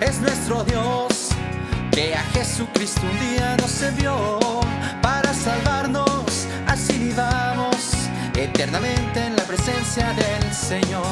es nuestro Dios, que a Jesucristo un día nos envió para salvarnos, así vivamos eternamente en la presencia del Señor.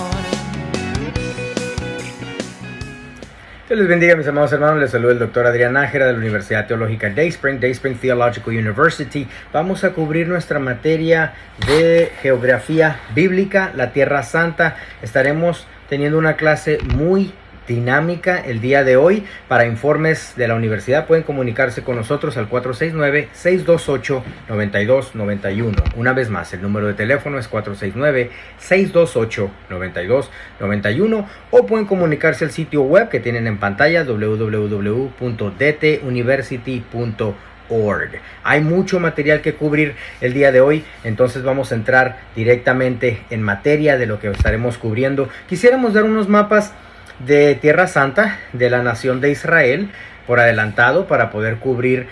Dios les bendiga, mis amados hermanos. Les saluda el doctor Adrián Nájera de la Universidad Teológica Dayspring Theological University. Vamos a cubrir nuestra materia de geografía bíblica, la Tierra Santa. Estaremos teniendo una clase muy dinámica el día de hoy. Para informes de la universidad pueden comunicarse con nosotros al 469-628-9291. Una vez más, el número de teléfono es 469-628-9291, o pueden comunicarse al sitio web que tienen en pantalla, www.dtuniversity.org. Hay mucho material que cubrir el día de hoy, entonces vamos a entrar directamente en materia de lo que estaremos cubriendo. Quisiéramos dar unos mapas de Tierra Santa de la nación de Israel por adelantado para poder cubrir,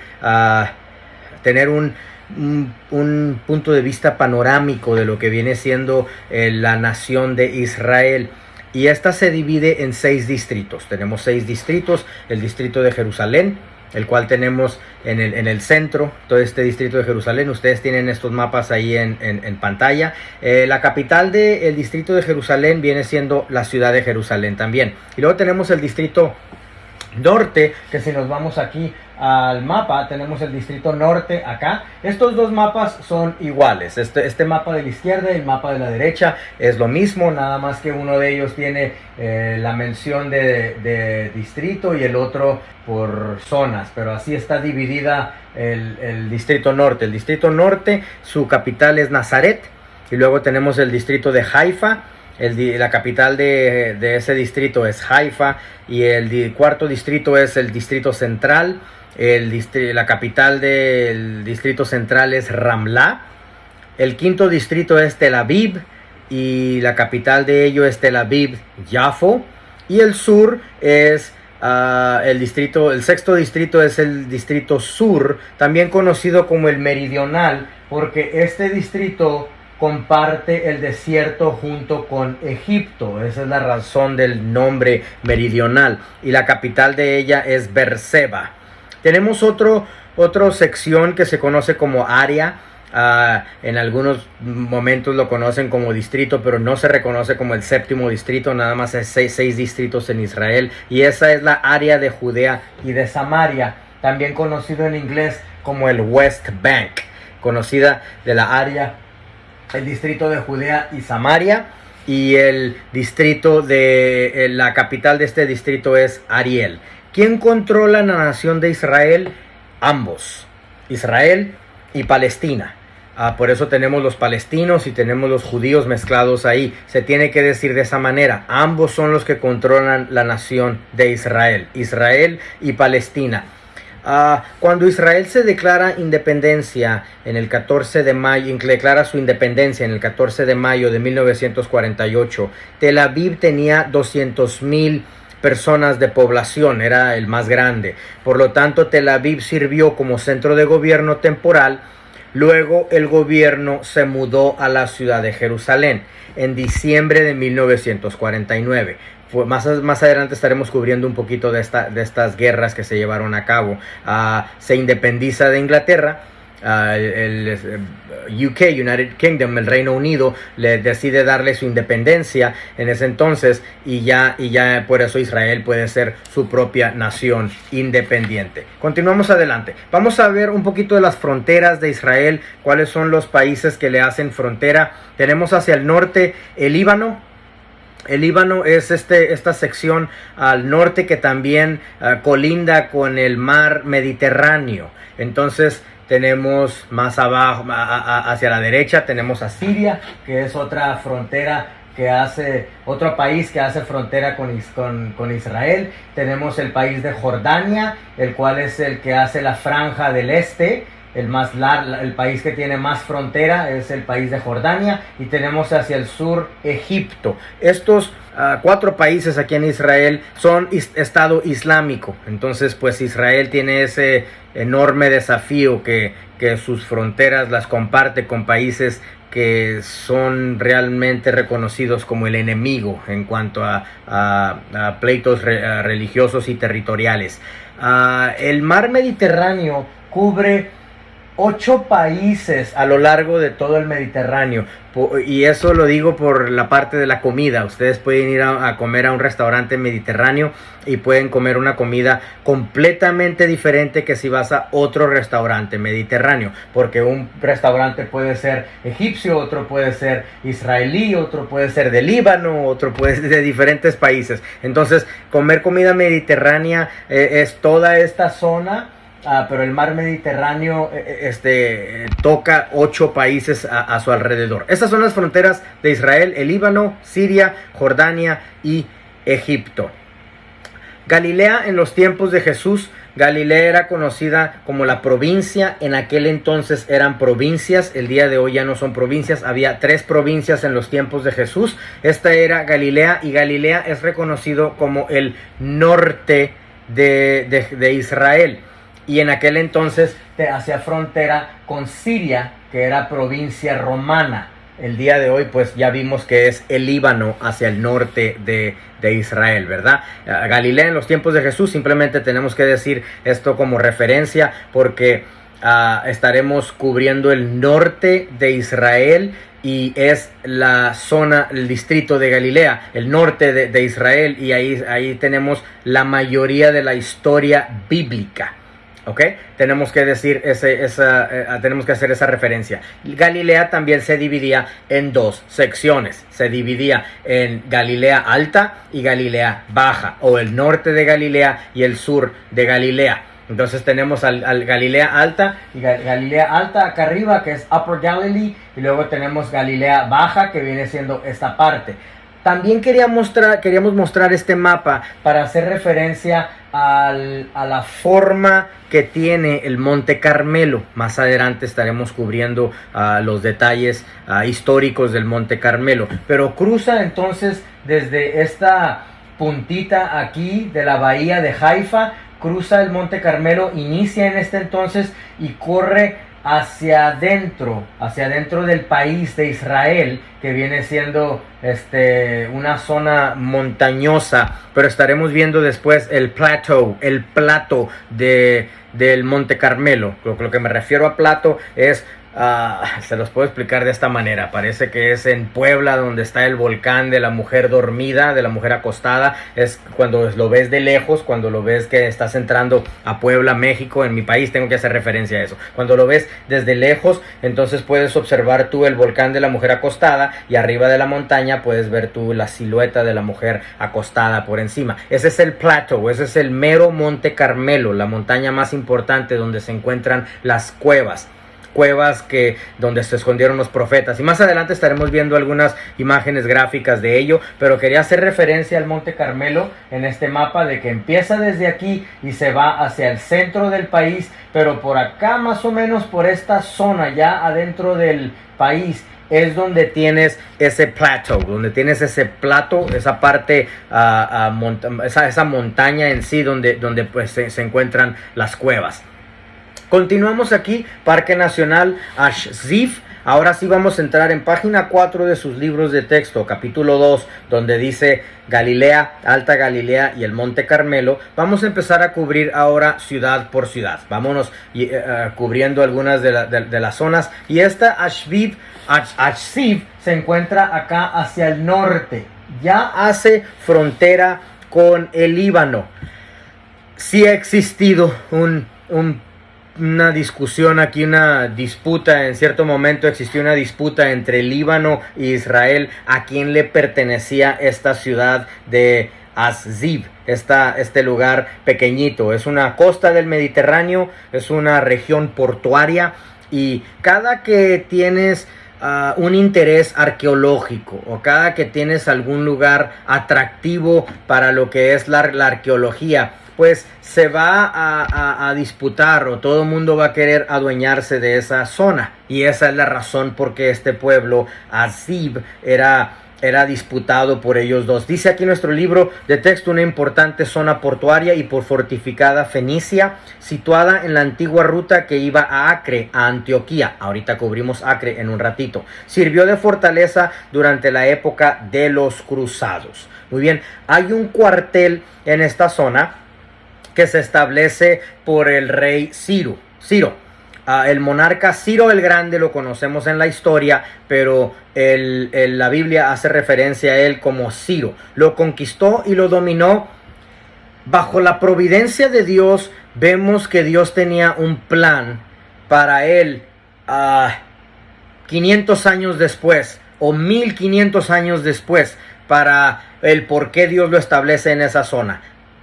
tener un punto de vista panorámico de lo que viene siendo la nación de Israel. Y esta se divide en 6 distritos. Tenemos 6 distritos: el distrito de Jerusalén, el cual tenemos en el centro, todo este distrito de Jerusalén. Ustedes tienen estos mapas ahí en pantalla. La capital del distrito de Jerusalén viene siendo la ciudad de Jerusalén también. Y luego tenemos el distrito norte, que si nos vamos aquí al mapa, tenemos el distrito norte acá. Estos dos mapas son iguales. Este mapa de la izquierda y el mapa de la derecha es lo mismo, nada más que uno de ellos tiene la mención de distrito y el otro por zonas, pero así está dividida el distrito norte. El distrito norte, su capital es Nazaret, y luego tenemos el distrito de Haifa. La capital de ese distrito es Haifa, y el cuarto distrito es el distrito central. La capital del distrito central es Ramla. El quinto distrito es Tel Aviv, y la capital de ello es Tel Aviv Yafo. Y el sur es el sexto distrito es el distrito sur, también conocido como el meridional, porque este distrito comparte el desierto junto con Egipto. Esa es la razón del nombre meridional, y la capital de ella es Beerseba. Tenemos otra sección que se conoce como área. En algunos momentos lo conocen como distrito, pero no se reconoce como el séptimo distrito. Nada más hay 6 distritos en Israel, y esa es la área de Judea y de Samaria, también conocido en inglés como el West Bank, conocida de la área, el distrito de Judea y Samaria. Y el distrito de la capital de este distrito es Ariel. ¿Quién controla la nación de Israel? Ambos, Israel y Palestina. Por eso tenemos los palestinos y tenemos los judíos mezclados ahí. Se tiene que decir de esa manera: ambos son los que controlan la nación de Israel, Israel y Palestina. Cuando Israel se declara independencia en el 14 de mayo, declara su independencia en el 14 de mayo de 1948, Tel Aviv tenía 200,000 personas de población, era el más grande. Por lo tanto, Tel Aviv sirvió como centro de gobierno temporal. Luego el gobierno se mudó a la ciudad de Jerusalén en diciembre de 1949. Más adelante estaremos cubriendo un poquito de estas guerras que se llevaron a cabo. Se independiza de Inglaterra. El UK, United Kingdom, el Reino Unido, le decide darle su independencia en ese entonces, y ya por eso Israel puede ser su propia nación independiente. Continuamos adelante. Vamos a ver un poquito de las fronteras de Israel, cuáles son los países que le hacen frontera. Tenemos hacia el norte el Líbano. El Líbano es esta sección al norte que también colinda con el mar Mediterráneo. Entonces tenemos más abajo, hacia la derecha, tenemos a Siria, que es otra frontera otro país que hace frontera con Israel. Tenemos el país de Jordania, el cual es el que hace la franja del este. El país que tiene más frontera es el país de Jordania, y tenemos hacia el sur Egipto. Estos 4 países aquí en Israel son Estado Islámico. Entonces, pues Israel tiene ese enorme desafío que sus fronteras las comparte con países que son realmente reconocidos como el enemigo en cuanto a pleitos religiosos y territoriales. El mar Mediterráneo cubre 8 países a lo largo de todo el Mediterráneo, y eso lo digo por la parte de la comida. Ustedes pueden ir a comer a un restaurante mediterráneo y pueden comer una comida completamente diferente que si vas a otro restaurante mediterráneo, porque un restaurante puede ser egipcio, otro puede ser israelí, otro puede ser de Líbano, otro puede ser de diferentes países. Entonces, comer comida mediterránea es toda esta zona. Pero el mar Mediterráneo toca 8 países a su alrededor. Estas son las fronteras de Israel, el Líbano, Siria, Jordania y Egipto. Galilea en los tiempos de Jesús. Galilea era conocida como la provincia. En aquel entonces eran provincias. El día de hoy ya no son provincias. Había 3 provincias en los tiempos de Jesús. Esta era Galilea, y Galilea es reconocido como el norte de Israel. Y en aquel entonces hacía frontera con Siria, que era provincia romana. El día de hoy pues ya vimos que es el Líbano hacia el norte de Israel, ¿verdad? Galilea en los tiempos de Jesús, simplemente tenemos que decir esto como referencia porque estaremos cubriendo el norte de Israel, y es la zona, el distrito de Galilea, el norte de Israel, y ahí tenemos la mayoría de la historia bíblica. ¿Ok? Tenemos que decir tenemos que hacer esa referencia. Galilea también se dividía en 2 secciones. Se dividía en Galilea Alta y Galilea Baja, o el norte de Galilea y el sur de Galilea. Entonces tenemos al Galilea Alta, y Galilea Alta acá arriba, que es Upper Galilee, y luego tenemos Galilea Baja, que viene siendo esta parte. También queríamos mostrar este mapa para hacer referencia a la forma que tiene el Monte Carmelo. Más adelante estaremos cubriendo los detalles históricos del Monte Carmelo. Pero cruza entonces desde esta puntita aquí de la bahía de Haifa, cruza el Monte Carmelo, inicia en este entonces y corre hacia adentro del país de Israel, que viene siendo una zona montañosa, pero estaremos viendo después el plato del Monte Carmelo. Lo que me refiero a plato es, se los puedo explicar de esta manera. Parece que es en Puebla donde está el volcán de la mujer dormida, de la mujer acostada. Es cuando lo ves de lejos, cuando lo ves que estás entrando a Puebla, México. En mi país tengo que hacer referencia a eso. Cuando lo ves desde lejos, entonces puedes observar tú el volcán de la mujer acostada, y arriba de la montaña puedes ver tú la silueta de la mujer acostada por encima. Ese es el plateau, ese es el mero Monte Carmelo, la montaña más importante donde se encuentran las cuevas donde se escondieron los profetas, y más adelante estaremos viendo algunas imágenes gráficas de ello, pero quería hacer referencia al Monte Carmelo en este mapa, de que empieza desde aquí y se va hacia el centro del país, pero por acá más o menos por esta zona ya adentro del país es donde tienes ese plateau, donde tienes ese plato, esa parte, esa montaña en sí donde pues se encuentran las cuevas. Continuamos aquí, Parque Nacional Ash-Zif. Ahora sí vamos a entrar en página 4 de sus libros de texto, capítulo 2, donde dice Galilea, Alta Galilea y el Monte Carmelo. Vamos a empezar a cubrir ahora ciudad por ciudad. Vámonos cubriendo algunas de las zonas. Y esta Ash-Zif se encuentra acá hacia el norte. Ya hace frontera con el Líbano. Sí ha existido una discusión aquí, una disputa. En cierto momento existió una disputa entre Líbano e Israel a quién le pertenecía esta ciudad de Ash-Zif, este lugar pequeñito. Es una costa del Mediterráneo, es una región portuaria, y cada que tienes un interés arqueológico, o cada que tienes algún lugar atractivo para lo que es la arqueología, pues se va a disputar, o todo el mundo va a querer adueñarse de esa zona. Y esa es la razón por qué este pueblo, Ash-Zif, era era disputado por ellos dos. Dice aquí nuestro libro de texto: una importante zona portuaria y por fortificada Fenicia, situada en la antigua ruta que iba a Acre, a Antioquía. Ahorita cubrimos Acre en un ratito. Sirvió de fortaleza durante la época de los cruzados. Muy bien, hay un cuartel en esta zona que se establece por el rey Ciro. El monarca Ciro el Grande lo conocemos en la historia, pero la Biblia hace referencia a él como Ciro. Lo conquistó y lo dominó. Bajo la providencia de Dios, vemos que Dios tenía un plan para él 500 años después o 1500 años después, para el por qué Dios lo establece en esa zona.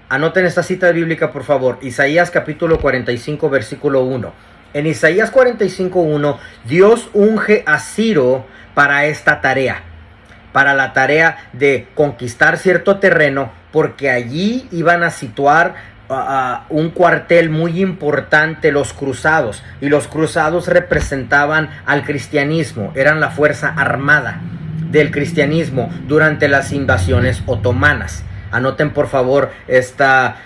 Anoten esta cita bíblica, por favor. Isaías capítulo 45, versículo 1. En Isaías 45:1, Dios unge a Ciro para esta tarea, para la tarea de conquistar cierto terreno, porque allí iban a situar un cuartel muy importante, los cruzados, y los cruzados representaban al cristianismo, eran la fuerza armada del cristianismo durante las invasiones otomanas. Anoten por favor esta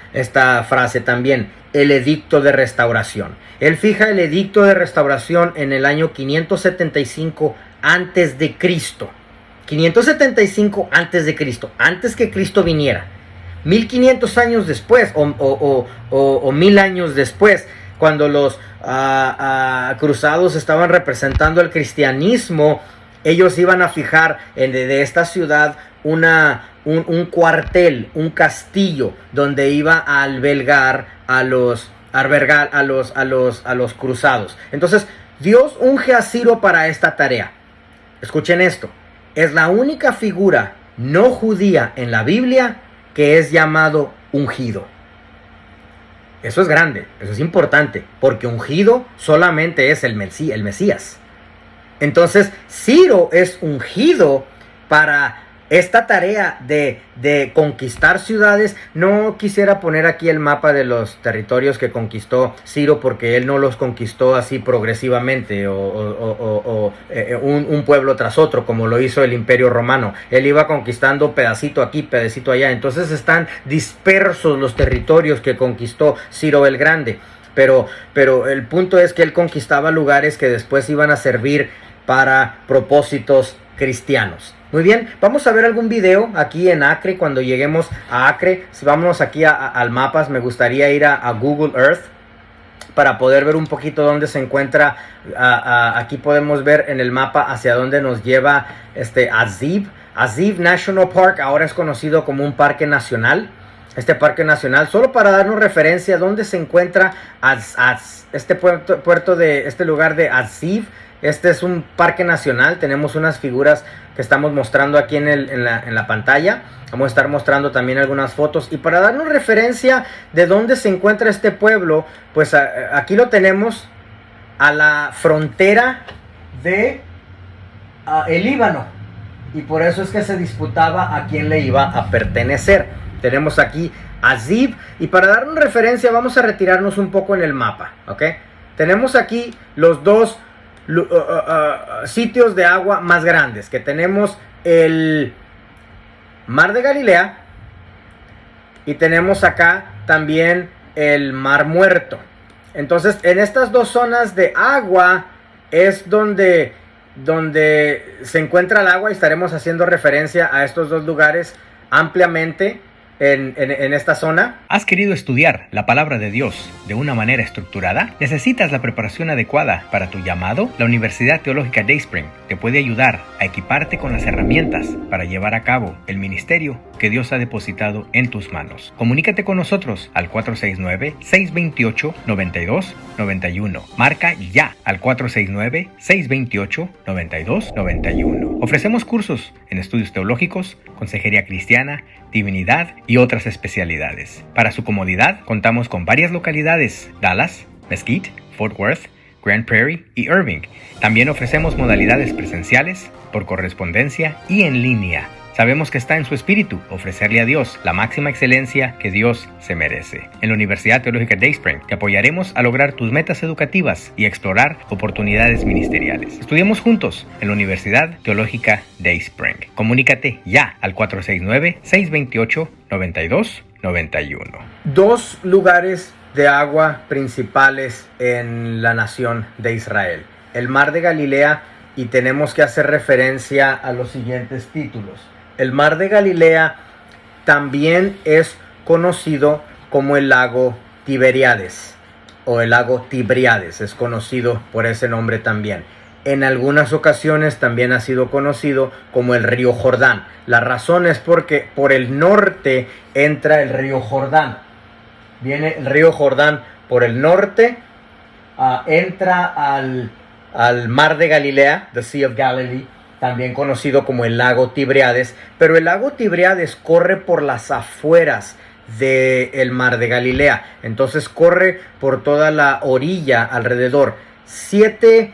frase también: el edicto de restauración. Él fija el edicto de restauración en el año 575 antes de Cristo. 575 antes de Cristo, antes que Cristo viniera. 1500 años después o 1000 años después, cuando los cruzados estaban representando el cristianismo, ellos iban a fijar de esta ciudad un cuartel, un castillo, donde iba a albergar a los cruzados. Entonces, Dios unge a Ciro para esta tarea. Escuchen esto: es la única figura no judía en la Biblia que es llamado ungido. Eso es grande, eso es importante, porque ungido solamente es el Mesías. Entonces, Ciro es ungido para esta tarea de conquistar ciudades. No quisiera poner aquí el mapa de los territorios que conquistó Ciro, porque él no los conquistó así progresivamente un pueblo tras otro, como lo hizo el Imperio Romano. Él iba conquistando pedacito aquí, pedacito allá. Entonces están dispersos los territorios que conquistó Ciro el Grande. Pero el punto es que él conquistaba lugares que después iban a servir para propósitos cristianos. Muy bien, vamos a ver algún video aquí en Acre. Cuando lleguemos a Acre, vámonos aquí al mapas. Me gustaría ir a Google Earth para poder ver un poquito dónde se encuentra. Aquí podemos ver en el mapa hacia dónde nos lleva Azib. Azib National Park ahora es conocido como un parque nacional. Este parque nacional, solo para darnos referencia a dónde se encuentra este lugar de Azib. Este es un parque nacional. Tenemos unas figuras que estamos mostrando aquí en la pantalla. Vamos a estar mostrando también algunas fotos. Y para darnos referencia de dónde se encuentra este pueblo, pues aquí lo tenemos a la frontera de el Líbano. Y por eso es que se disputaba a quién le iba a pertenecer. Tenemos aquí Azib. Y para darnos referencia vamos a retirarnos un poco en el mapa, ¿ok? Tenemos aquí los dos sitios de agua más grandes, que tenemos el Mar de Galilea y tenemos acá también el Mar Muerto. Entonces, en estas dos zonas de agua es donde se encuentra el agua, y estaremos haciendo referencia a estos dos lugares ampliamente en esta zona. ¿Has querido estudiar la palabra de Dios de una manera estructurada? ¿Necesitas la preparación adecuada para tu llamado? La Universidad Teológica Dayspring te puede ayudar a equiparte con las herramientas para llevar a cabo el ministerio que Dios ha depositado en tus manos. Comunícate con nosotros al 469-628-9291. Marca ya al 469-628-9291. Ofrecemos cursos en estudios teológicos, consejería cristiana, divinidad y otras especialidades. Para su comodidad, contamos con varias localidades: Dallas, Mesquite, Fort Worth, Grand Prairie y Irving. También ofrecemos modalidades presenciales, por correspondencia y en línea. Sabemos que está en su espíritu ofrecerle a Dios la máxima excelencia que Dios se merece. En la Universidad Teológica Dayspring te apoyaremos a lograr tus metas educativas y explorar oportunidades ministeriales. Estudiemos juntos en la Universidad Teológica Dayspring. Comunícate ya al 469-628-9291. Dos lugares de agua principales en la nación de Israel: el mar de Galilea, y tenemos que hacer referencia a los siguientes títulos. El mar de Galilea también es conocido como el lago Tiberíades o el lago Tibriades, es conocido por ese nombre también. En algunas ocasiones también ha sido conocido como el río Jordán. La razón es porque por el norte entra el río Jordán. Viene el río Jordán por el norte, entra al mar de Galilea, the Sea of Galilee, también conocido como el lago Tiberíades, pero el lago Tiberíades corre por las afueras del mar de Galilea, entonces corre por toda la orilla alrededor. 7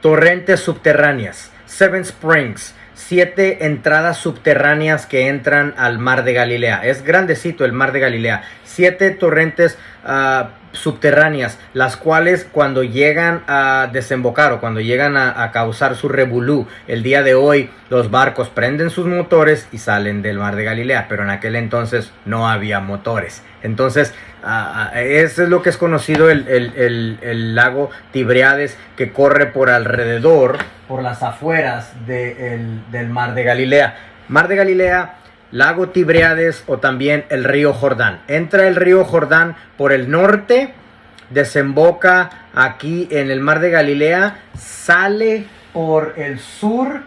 torrentes subterráneas, 7 springs, 7 entradas subterráneas que entran al mar de Galilea. Es grandecito el mar de Galilea. 7 torrentes subterráneas, las cuales cuando llegan a desembocar o cuando llegan a causar su revolú, el día de hoy los barcos prenden sus motores y salen del mar de Galilea, pero en aquel entonces no había motores. Entonces eso es lo que es conocido el lago Tiberíades, que corre por alrededor, por las afueras del mar de Galilea. Mar de Galilea, lago Tiberíades o también el río Jordán. Entra el río Jordán por el norte, desemboca aquí en el mar de Galilea, sale por el sur,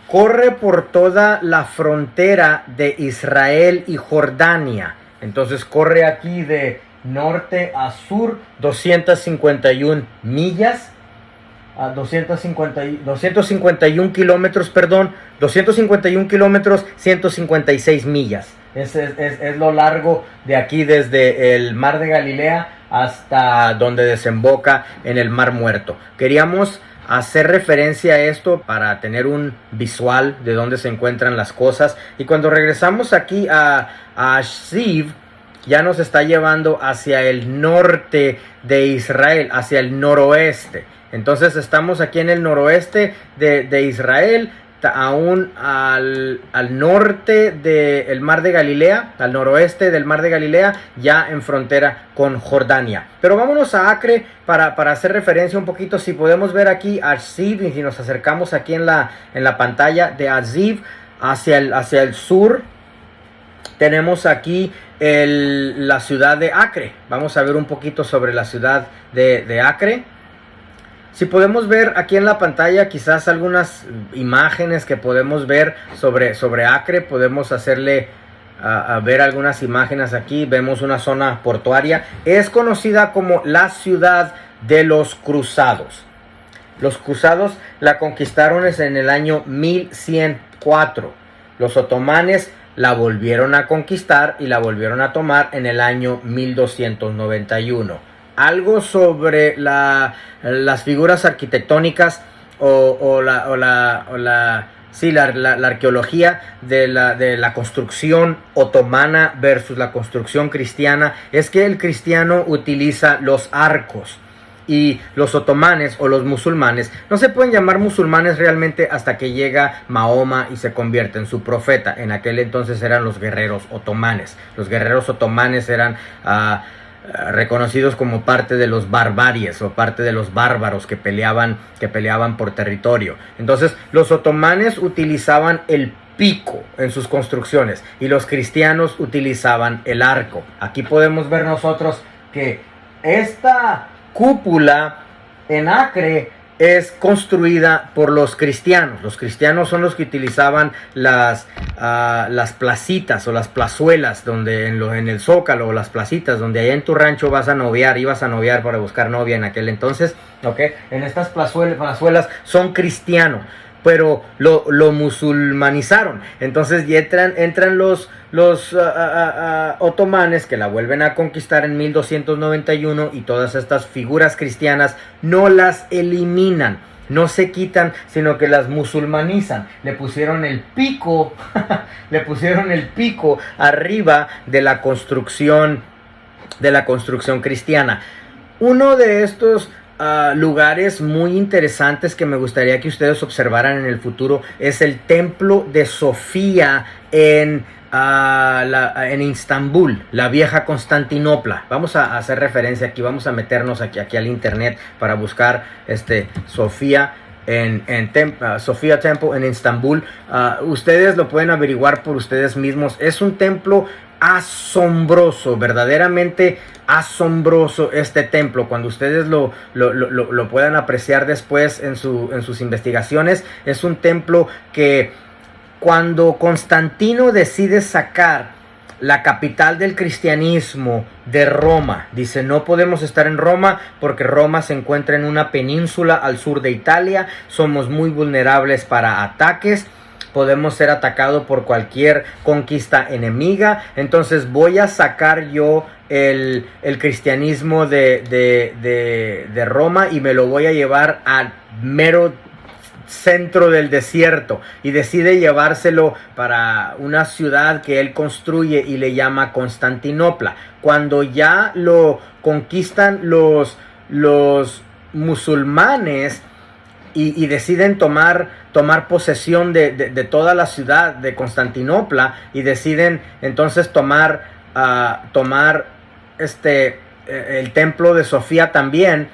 corre por toda la frontera de Israel y Jordania. Entonces corre aquí de norte a sur 251 millas. 251 kilómetros, 156 millas. Es lo largo de aquí desde el mar de Galilea hasta donde desemboca en el mar Muerto. Queríamos hacer referencia a esto para tener un visual de dónde se encuentran las cosas, y cuando regresamos aquí a Ziv, ya nos está llevando hacia el norte de Israel, hacia el noroeste. Entonces estamos aquí en el noroeste de Israel, aún al norte del mar de Galilea, al noroeste del mar de Galilea, ya en frontera con Jordania. Pero vámonos a Acre para hacer referencia un poquito. Si podemos ver aquí a Ziv, y si nos acercamos aquí en la pantalla de Ziv hacia el sur, tenemos aquí la ciudad de Acre. Vamos a ver un poquito sobre la ciudad de Acre. Si podemos ver aquí en la pantalla quizás algunas imágenes que podemos ver sobre Acre, podemos hacerle a ver algunas imágenes aquí. Vemos una zona portuaria. Es conocida como la ciudad de los cruzados. Los cruzados la conquistaron en el año 1104. Los otomanes la volvieron a conquistar y la volvieron a tomar en el año 1291. Algo sobre las figuras arquitectónicas o la arqueología de la construcción otomana versus la construcción cristiana es que el cristiano utiliza los arcos, y los otomanes o los musulmanes no se pueden llamar musulmanes realmente hasta que llega Mahoma y se convierte en su profeta. En aquel entonces eran los guerreros otomanes. Los guerreros otomanes eran reconocidos como parte de los barbaries o parte de los bárbaros que peleaban por territorio. Entonces los otomanes utilizaban el pico en sus construcciones y los cristianos utilizaban el arco. Aquí podemos ver nosotros que esta cúpula en Acre es construida por los cristianos. Los cristianos son los que utilizaban las placitas o las plazuelas, donde en el Zócalo, o las placitas donde allá en tu rancho ibas a noviar para buscar novia en aquel entonces, en estas plazuelas son cristianos, pero lo musulmanizaron. Entonces ya entran los otomanes, que la vuelven a conquistar en 1291, y todas estas figuras cristianas no las eliminan. no se quitan, sino que las musulmanizan. Le pusieron el pico, le pusieron el pico arriba de la construcción cristiana. Uno de estos lugares muy interesantes que me gustaría que ustedes observaran en el futuro es el templo de Sofía en Istambul, la vieja Constantinopla. Vamos a hacer referencia aquí, vamos a meternos aquí al internet para buscar Sofía Sofía Temple en Istambul. Ustedes lo pueden averiguar por ustedes mismos. Es un templo asombroso, verdaderamente asombroso este templo. Cuando ustedes lo puedan apreciar después en sus investigaciones, es un templo que cuando Constantino decide sacar la capital del cristianismo de Roma, dice: no podemos estar en Roma porque Roma se encuentra en una península al sur de Italia, somos muy vulnerables para ataques, podemos ser atacados por cualquier conquista enemiga, entonces voy a sacar yo el cristianismo de Roma y me lo voy a llevar al mero centro del desierto, y decide llevárselo para una ciudad que él construye y le llama Constantinopla. Cuando ya lo conquistan los musulmanes y deciden tomar posesión de toda la ciudad de Constantinopla, y deciden entonces tomar el templo de Sofía también,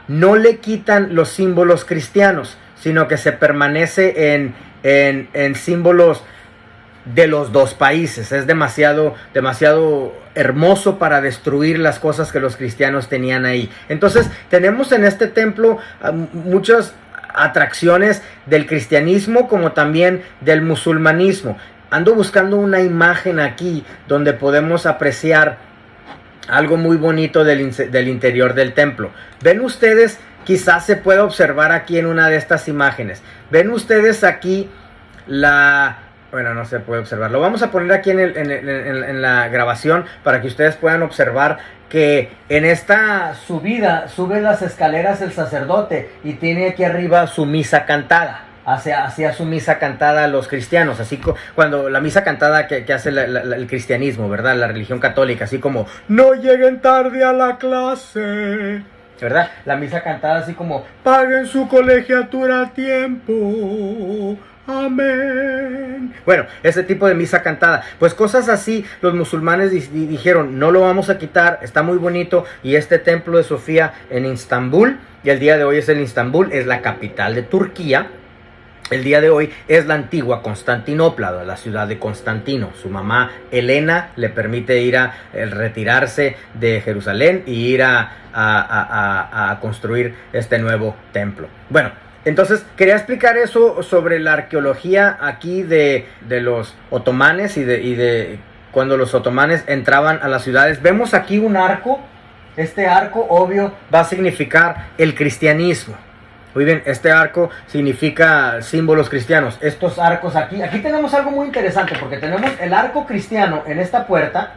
no le quitan los símbolos cristianos, sino que se permanece en símbolos de los dos países. Es demasiado hermoso para destruir las cosas que los cristianos tenían ahí. Entonces tenemos en este templo muchas atracciones del cristianismo como también del musulmanismo. Ando buscando una imagen aquí donde podemos apreciar algo muy bonito del interior del templo. Ven ustedes, quizás se pueda observar aquí en una de estas imágenes. Ven ustedes aquí bueno, no se puede observar. Lo vamos a poner aquí en la grabación para que ustedes puedan observar que en esta subida sube las escaleras el sacerdote y tiene aquí arriba su misa cantada. Hacía su misa cantada a los cristianos, así cuando la misa cantada que hace el cristianismo, ¿verdad? La religión católica, así como: no lleguen tarde a la clase, ¿verdad? La misa cantada así como: paguen su colegiatura a tiempo, amén. Bueno, ese tipo de misa cantada, pues cosas así, los musulmanes dijeron: no lo vamos a quitar, está muy bonito. Y este templo de Sofía en Istambul, y el día de hoy es en Istambul, es la capital de Turquía. El día de hoy es la antigua Constantinopla, la ciudad de Constantino. Su mamá Helena le permite retirarse de Jerusalén y ir a construir este nuevo templo. Bueno, entonces quería explicar eso sobre la arqueología aquí de los otomanes y de cuando los otomanes entraban a las ciudades. Vemos aquí un arco. Este arco, obvio, va a significar el cristianismo. Muy bien, este arco significa símbolos cristianos. Estos arcos aquí tenemos algo muy interesante, porque tenemos el arco cristiano en esta puerta,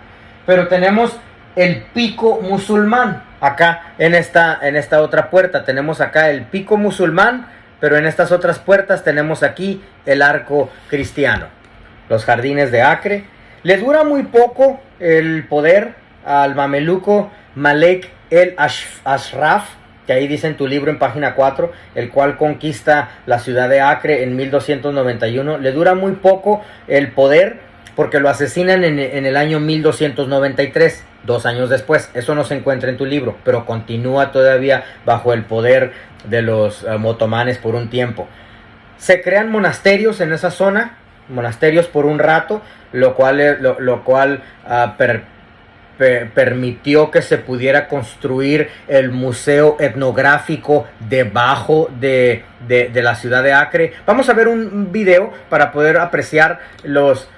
pero tenemos el pico musulmán acá en esta otra puerta. Tenemos acá el pico musulmán, pero en estas otras puertas tenemos aquí el arco cristiano. Los jardines de Acre. Le dura muy poco el poder al mameluco Malek el Ashraf, que ahí dice en tu libro en página 4, el cual conquista la ciudad de Acre en 1291. Le dura muy poco el poder porque lo asesinan en el año 1293, 2 años después. Eso no se encuentra en tu libro, pero continúa todavía bajo el poder de los otomanes por un tiempo. Se crean monasterios en esa zona, monasterios por un rato, lo cual permitió que se pudiera construir el museo etnográfico debajo de la ciudad de Acre. Vamos a ver un video para poder apreciar los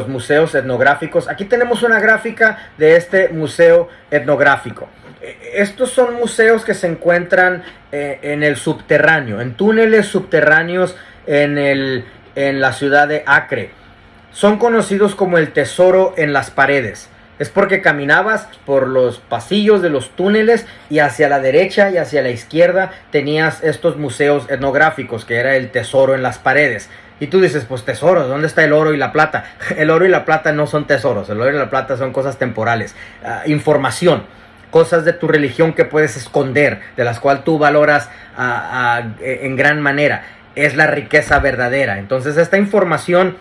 museos etnográficos. Aquí tenemos una gráfica de este museo etnográfico. Estos son museos que se encuentran en el subterráneo, en túneles subterráneos en la ciudad de Acre. Son conocidos como el tesoro en las paredes. Es porque caminabas por los pasillos de los túneles y hacia la derecha y hacia la izquierda tenías estos museos etnográficos, que era el tesoro en las paredes. Y tú dices, pues tesoros, ¿dónde está el oro y la plata? El oro y la plata no son tesoros, el oro y la plata son cosas temporales. Información, cosas de tu religión que puedes esconder, de las cuales tú valoras en gran manera. Es la riqueza verdadera. Entonces esta información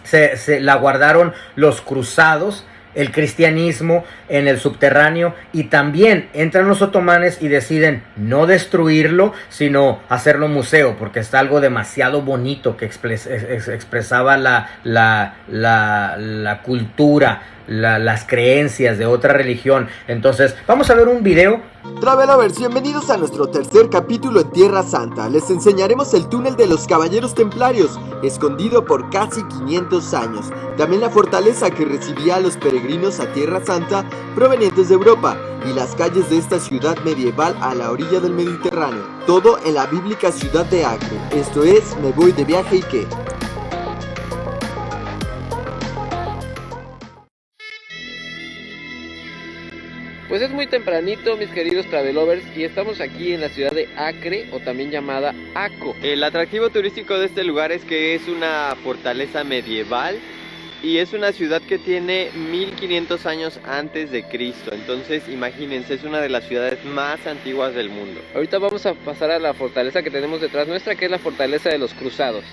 se la guardaron los cruzados, el cristianismo en el subterráneo, y también entran los otomanes y deciden no destruirlo, sino hacerlo museo, porque está algo demasiado bonito que expresaba la cultura, las creencias de otra religión. Entonces vamos a ver un video. Travelovers, bienvenidos a nuestro tercer capítulo en Tierra Santa. Les enseñaremos el túnel de los Caballeros Templarios, escondido por casi 500 años. También la fortaleza que recibía a los peregrinos a Tierra Santa provenientes de Europa, y las calles de esta ciudad medieval a la orilla del Mediterráneo. Todo en la bíblica ciudad de Acre. Esto es Me Voy de Viaje y qué. Pues es muy tempranito, mis queridos travelovers, y estamos aquí en la ciudad de Acre, o también llamada Aco. El atractivo turístico de este lugar es que es una fortaleza medieval y es una ciudad que tiene 1500 años antes de Cristo. Entonces imagínense, es una de las ciudades más antiguas del mundo. Ahorita vamos a pasar a la fortaleza que tenemos detrás nuestra, que es la fortaleza de los Cruzados.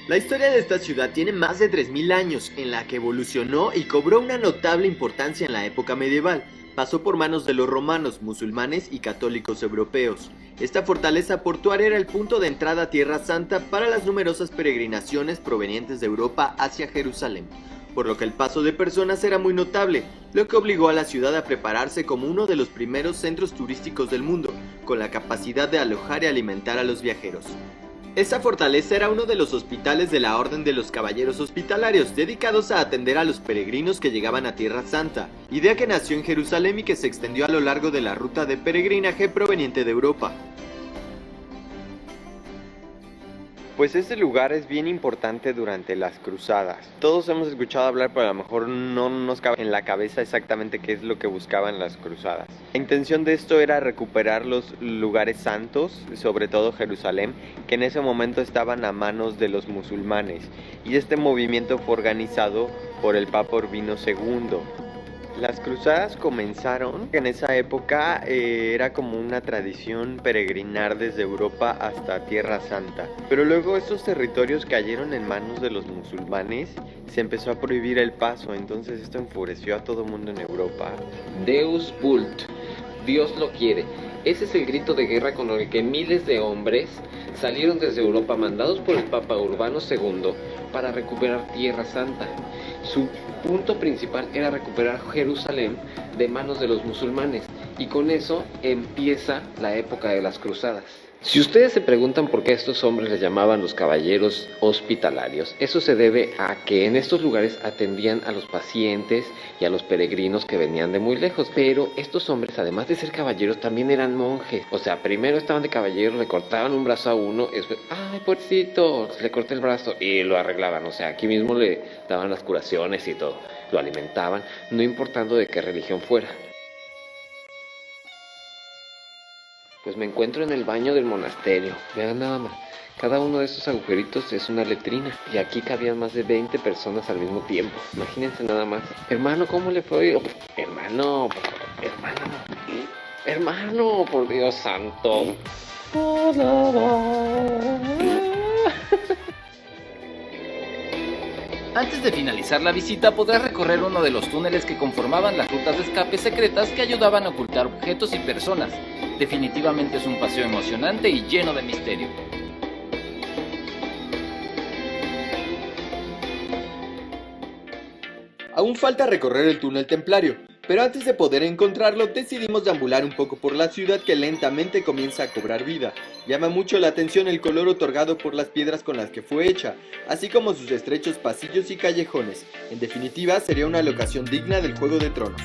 La historia de esta ciudad tiene más de 3000 años, en la que evolucionó y cobró una notable importancia en la época medieval. Pasó por manos de los romanos, musulmanes y católicos europeos. Esta fortaleza portuaria era el punto de entrada a Tierra Santa para las numerosas peregrinaciones provenientes de Europa hacia Jerusalén, por lo que el paso de personas era muy notable, lo que obligó a la ciudad a prepararse como uno de los primeros centros turísticos del mundo, con la capacidad de alojar y alimentar a los viajeros. Esta fortaleza era uno de los hospitales de la Orden de los Caballeros Hospitalarios, dedicados a atender a los peregrinos que llegaban a Tierra Santa, idea que nació en Jerusalén y que se extendió a lo largo de la ruta de peregrinaje proveniente de Europa. Pues este lugar es bien importante durante las cruzadas. Todos hemos escuchado hablar, pero a lo mejor no nos cabe en la cabeza exactamente qué es lo que buscaban las cruzadas. La intención de esto era recuperar los lugares santos, sobre todo Jerusalén, que en ese momento estaban a manos de los musulmanes. Y este movimiento fue organizado por el Papa Urbino II. Las cruzadas comenzaron, en esa época era como una tradición peregrinar desde Europa hasta Tierra Santa. Pero luego estos territorios cayeron en manos de los musulmanes, se empezó a prohibir el paso, entonces esto enfureció a todo el mundo en Europa. Deus vult, Dios lo quiere. Ese es el grito de guerra con el que miles de hombres salieron desde Europa mandados por el Papa Urbano II para recuperar Tierra Santa. Su punto principal era recuperar Jerusalén de manos de los musulmanes, y con eso empieza la época de las cruzadas. Si ustedes se preguntan por qué a estos hombres les llamaban los caballeros hospitalarios, eso se debe a que en estos lugares atendían a los pacientes y a los peregrinos que venían de muy lejos. Pero estos hombres, además de ser caballeros, también eran monjes. O sea, primero estaban de caballeros, le cortaban un brazo a uno, y después, ¡ay, pobrecito!, le corté el brazo, y lo arreglaban. O sea, aquí mismo le daban las curaciones y todo. Lo alimentaban, no importando de qué religión fuera. Pues me encuentro en el baño del monasterio. Vean nada más, cada uno de estos agujeritos es una letrina, y aquí cabían más de 20 personas al mismo tiempo. Imagínense nada más. Hermano, ¿cómo le fue? Hermano, por Dios santo. Antes de finalizar la visita, podrás recorrer uno de los túneles que conformaban las rutas de escape secretas que ayudaban a ocultar objetos y personas. Definitivamente es un paseo emocionante y lleno de misterio. Aún falta recorrer el túnel templario, pero antes de poder encontrarlo decidimos deambular un poco por la ciudad, que lentamente comienza a cobrar vida. Llama mucho la atención el color otorgado por las piedras con las que fue hecha, así como sus estrechos pasillos y callejones. En definitiva, sería una locación digna del Juego de Tronos.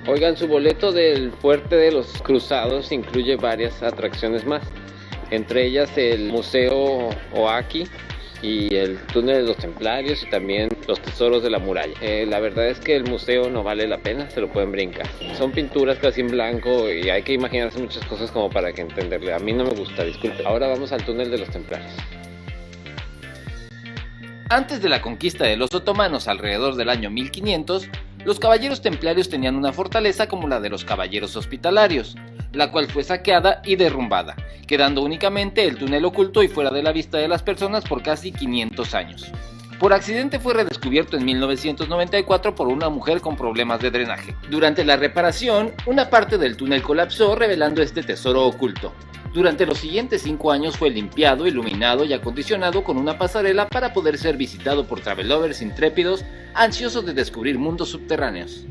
Oigan, su boleto del Fuerte de los Cruzados incluye varias atracciones más. entre ellas el Museo Oaki y el túnel de los Templarios y también los tesoros de la muralla. La verdad es que el museo no vale la pena, se lo pueden brincar. Son pinturas casi en blanco y hay que imaginarse muchas cosas como para que entenderle. A mí no me gusta, disculpe. Ahora vamos al túnel de los Templarios. Antes de la conquista de los otomanos alrededor del año 1500, los caballeros templarios tenían una fortaleza como la de los caballeros hospitalarios, la cual fue saqueada y derrumbada, quedando únicamente el túnel oculto y fuera de la vista de las personas por casi 500 años. Por accidente fue redescubierto en 1994 por una mujer con problemas de drenaje. Durante la reparación, una parte del túnel colapsó revelando este tesoro oculto. Durante los siguientes 5 años fue limpiado, iluminado y acondicionado con una pasarela para poder ser visitado por travelovers intrépidos ansiosos de descubrir mundos subterráneos.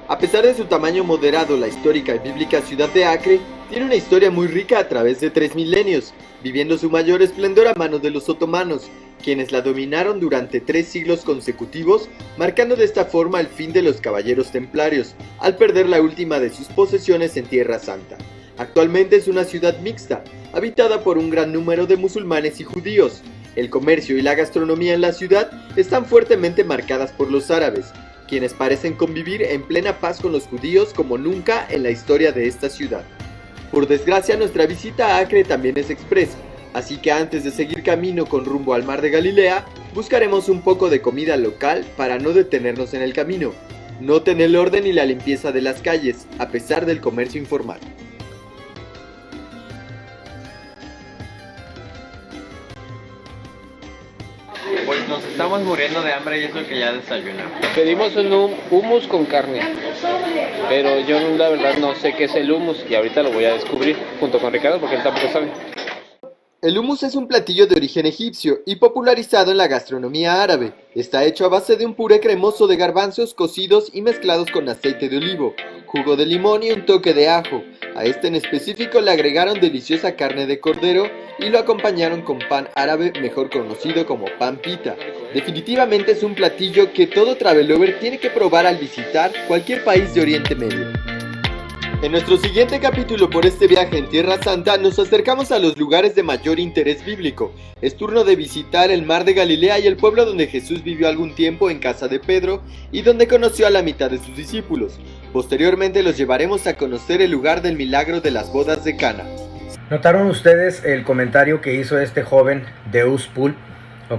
A pesar de su tamaño moderado, la histórica y bíblica ciudad de Acre tiene una historia muy rica a través de 3 milenios, viviendo su mayor esplendor a manos de los otomanos, quienes la dominaron durante 3 siglos consecutivos, marcando de esta forma el fin de los caballeros templarios, al perder la última de sus posesiones en Tierra Santa. Actualmente es una ciudad mixta, habitada por un gran número de musulmanes y judíos. El comercio y la gastronomía en la ciudad están fuertemente marcadas por los árabes, quienes parecen convivir en plena paz con los judíos como nunca en la historia de esta ciudad. Por desgracia, nuestra visita a Acre también es express, así que antes de seguir camino con rumbo al mar de Galilea, buscaremos un poco de comida local para no detenernos en el camino. Noten el orden y la limpieza de las calles, a pesar del comercio informal. Pues nos estamos muriendo de hambre y eso que ya desayunamos. Pedimos un hummus con carne, pero yo la verdad no sé qué es el hummus y ahorita lo voy a descubrir junto con Ricardo porque él tampoco sabe. El hummus es un platillo de origen egipcio y popularizado en la gastronomía árabe. Está hecho a base de un puré cremoso de garbanzos cocidos y mezclados con aceite de olivo, jugo de limón y un toque de ajo. A este en específico le agregaron deliciosa carne de cordero y lo acompañaron con pan árabe mejor conocido como pan pita. Definitivamente es un platillo que todo travelover tiene que probar al visitar cualquier país de Oriente Medio. En nuestro siguiente capítulo por este viaje en Tierra Santa nos acercamos a los lugares de mayor interés bíblico. Es turno de visitar el mar de Galilea y el pueblo donde Jesús vivió algún tiempo en casa de Pedro y donde conoció a la mitad de sus discípulos. Posteriormente los llevaremos a conocer el lugar del milagro de las bodas de Cana. ¿Notaron ustedes el comentario que hizo este joven Deus Pulp?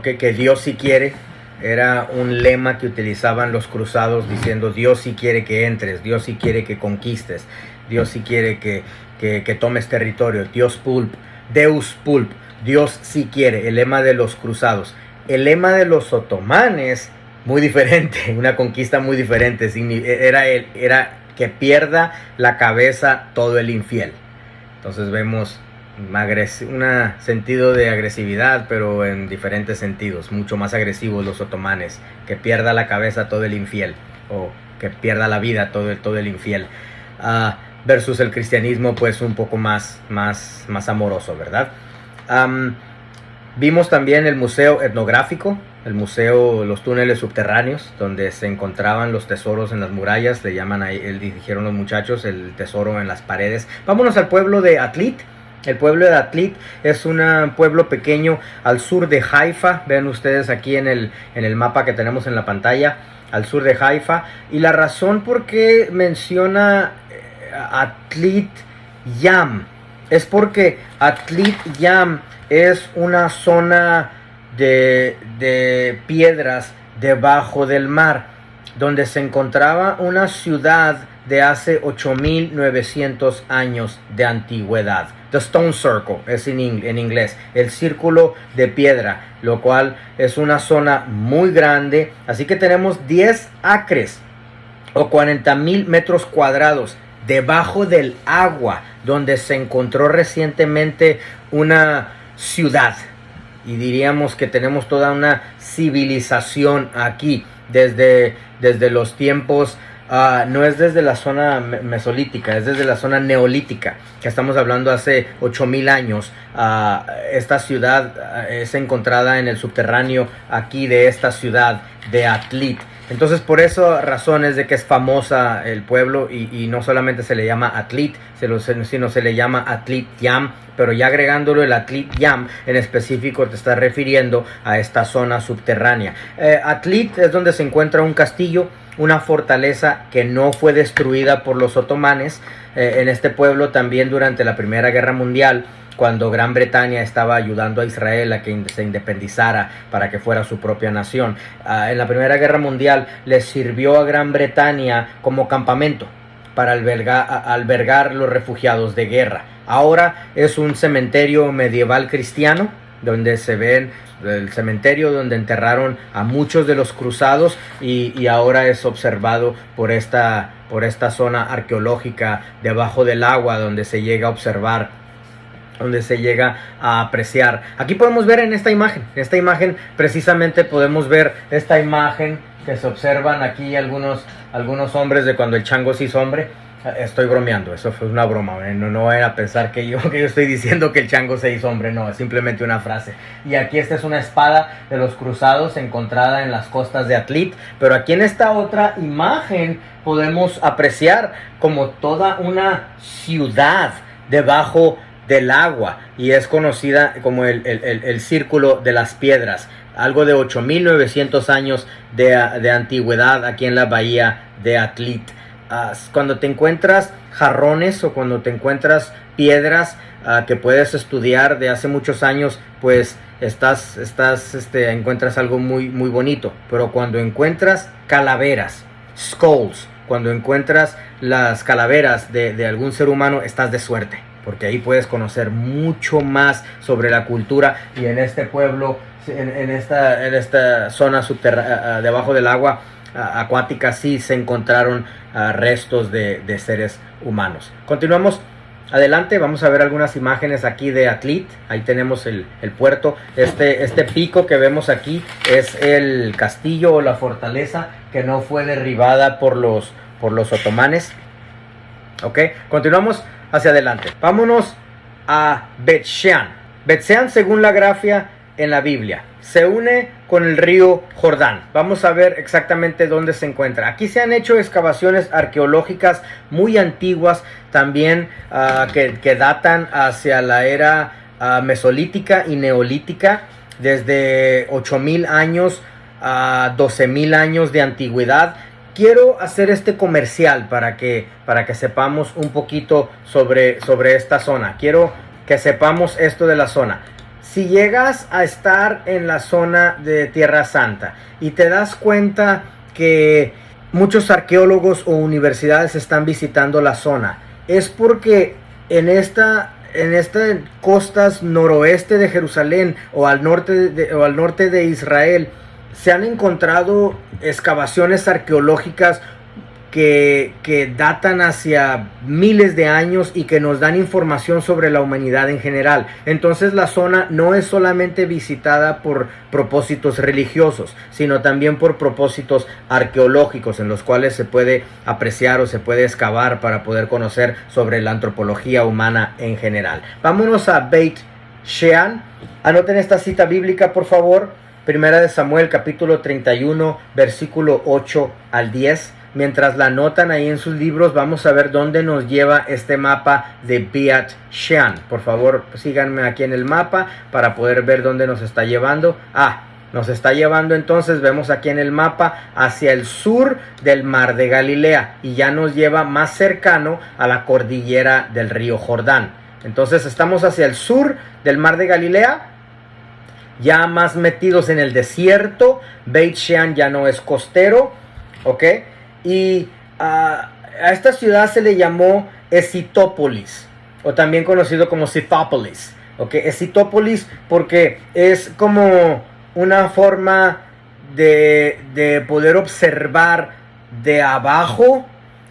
Que Dios si quiere. Era un lema que utilizaban los cruzados diciendo Dios si quiere que entres, Dios si quiere que conquistes, Dios si quiere que tomes territorio, Deus Pulp, Dios si quiere, el lema de los cruzados. El lema de los otomanes, muy diferente, una conquista muy diferente, era que pierda la cabeza todo el infiel. Entonces vemos un sentido de agresividad, pero en diferentes sentidos, mucho más agresivos los otomanes, que pierda la cabeza todo el infiel, o que pierda la vida todo el infiel, versus el cristianismo pues un poco más amoroso, ¿verdad? Vimos también el museo etnográfico, los túneles subterráneos, donde se encontraban los tesoros en las murallas, le llaman ahí, dijeron los muchachos, el tesoro en las paredes. Vámonos al pueblo de Atlit. El pueblo de Atlit es un pueblo pequeño al sur de Haifa. Vean ustedes aquí en el mapa que tenemos en la pantalla, al sur de Haifa. Y la razón por qué menciona Atlit Yam es porque Atlit Yam es una zona de piedras debajo del mar, donde se encontraba una ciudad de hace 8.900 años de antigüedad. The Stone Circle es en inglés, el círculo de piedra, lo cual es una zona muy grande. Así que tenemos 10 acres o 40,000 metros cuadrados debajo del agua, donde se encontró recientemente una ciudad. Y diríamos que tenemos toda una civilización aquí, desde los tiempos no es desde la zona mesolítica, es desde la zona neolítica, que estamos hablando hace 8000 años. Esta ciudad es encontrada en el subterráneo aquí de esta ciudad de Atlit. Entonces por esa razón es de que es famosa el pueblo y no solamente se le llama Atlit, sino se le llama Atlit Yam, pero ya agregándolo el Atlit Yam en específico te está refiriendo a esta zona subterránea. Atlit es donde se encuentra un castillo, una fortaleza que no fue destruida por los otomanes. En este pueblo también durante la Primera Guerra Mundial, cuando Gran Bretaña estaba ayudando a Israel a que se independizara para que fuera su propia nación. En la Primera Guerra Mundial les sirvió a Gran Bretaña como campamento para albergar los refugiados de guerra. Ahora es un cementerio medieval cristiano, donde se ven el cementerio donde enterraron a muchos de los cruzados y ahora es observado por esta zona arqueológica debajo del agua, donde se llega a observar, donde se llega a apreciar. Aquí podemos ver en esta imagen precisamente podemos ver esta imagen que se observan aquí algunos hombres de cuando el chango se hizo hombre. Estoy bromeando, eso fue una broma, no vayan a pensar que yo estoy diciendo que el chango se hizo hombre, no, es simplemente una frase. Y aquí esta es una espada de los cruzados encontrada en las costas de Atlit, pero aquí en esta otra imagen podemos apreciar como toda una ciudad debajo del agua, y es conocida como el Círculo de las Piedras, algo de 8900 años de antigüedad aquí en la bahía de Atlit. Cuando te encuentras jarrones o cuando te encuentras piedras que puedes estudiar de hace muchos años, pues encuentras algo muy, muy bonito. Pero cuando encuentras calaveras, skulls, cuando encuentras las calaveras de algún ser humano, estás de suerte, porque ahí puedes conocer mucho más sobre la cultura. Y en este pueblo, en esta zona debajo del agua acuática, sí se encontraron restos de seres humanos. Continuamos adelante, vamos a ver algunas imágenes aquí de Atlit. Ahí tenemos el puerto. Este pico que vemos aquí es el castillo o la fortaleza que no fue derribada por los otomanes. Ok, continuamos hacia adelante. Vámonos a Bet-Shean. Bet-Shean, según la grafía en la Biblia, se une con el río Jordán. Vamos a ver exactamente dónde se encuentra. Aquí se han hecho excavaciones arqueológicas muy antiguas, también que datan hacia la era mesolítica y neolítica, desde 8000 años a 12000 años de antigüedad. Quiero hacer este comercial para que sepamos un poquito sobre esta zona. Quiero que sepamos esto de la zona. Si llegas a estar en la zona de Tierra Santa y te das cuenta que muchos arqueólogos o universidades están visitando la zona, es porque en estas costas noroeste de Jerusalén o al norte de Israel se han encontrado excavaciones arqueológicas que datan hacia miles de años y que nos dan información sobre la humanidad en general. Entonces la zona no es solamente visitada por propósitos religiosos, sino también por propósitos arqueológicos, en los cuales se puede apreciar o se puede excavar para poder conocer sobre la antropología humana en general. Vámonos a Beit Shean. Anoten esta cita bíblica, por favor. Primera de Samuel, capítulo 31, versículo 8 al 10. Mientras la anotan ahí en sus libros, vamos a ver dónde nos lleva este mapa de Beit Shean. Por favor, síganme aquí en el mapa para poder ver dónde nos está llevando. Nos está llevando entonces, vemos aquí en el mapa, hacia el sur del mar de Galilea. Y ya nos lleva más cercano a la cordillera del río Jordán. Entonces estamos hacia el sur del mar de Galilea, ya más metidos en el desierto. Beit Shean ya no es costero, ¿ok? Y a esta ciudad se le llamó Escitópolis, o también conocido como Scythopolis. ¿Okay? Escitópolis porque es como una forma de poder observar de abajo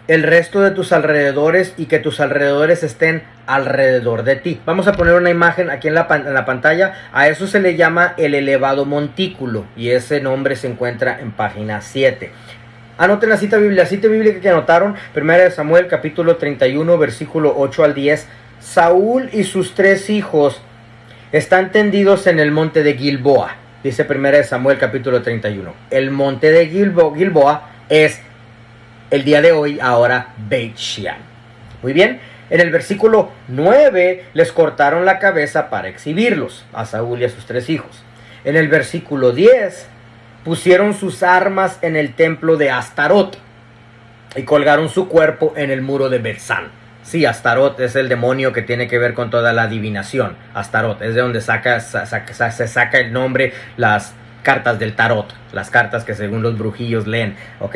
el resto de tus alrededores y que tus alrededores estén alrededor de ti. Vamos a poner una imagen aquí en la pantalla. A eso se le llama el elevado montículo y ese nombre se encuentra en página 7. Anoten la cita bíblica que anotaron, 1 Samuel capítulo 31, versículo 8 al 10. Saúl y sus 3 hijos están tendidos en el monte de Gilboa. Dice 1 Samuel capítulo 31. El monte de Gilboa es el día de hoy ahora Beit Shean. Muy bien. En el versículo 9 les cortaron la cabeza para exhibirlos a Saúl y a sus 3 hijos. En el versículo 10 pusieron sus armas en el templo de Astarot y colgaron su cuerpo en el muro de Betzán. Sí, Astarot es el demonio que tiene que ver con toda la adivinación. Astarot es de donde se saca el nombre, las cartas del tarot, las cartas que según los brujillos leen, ¿ok?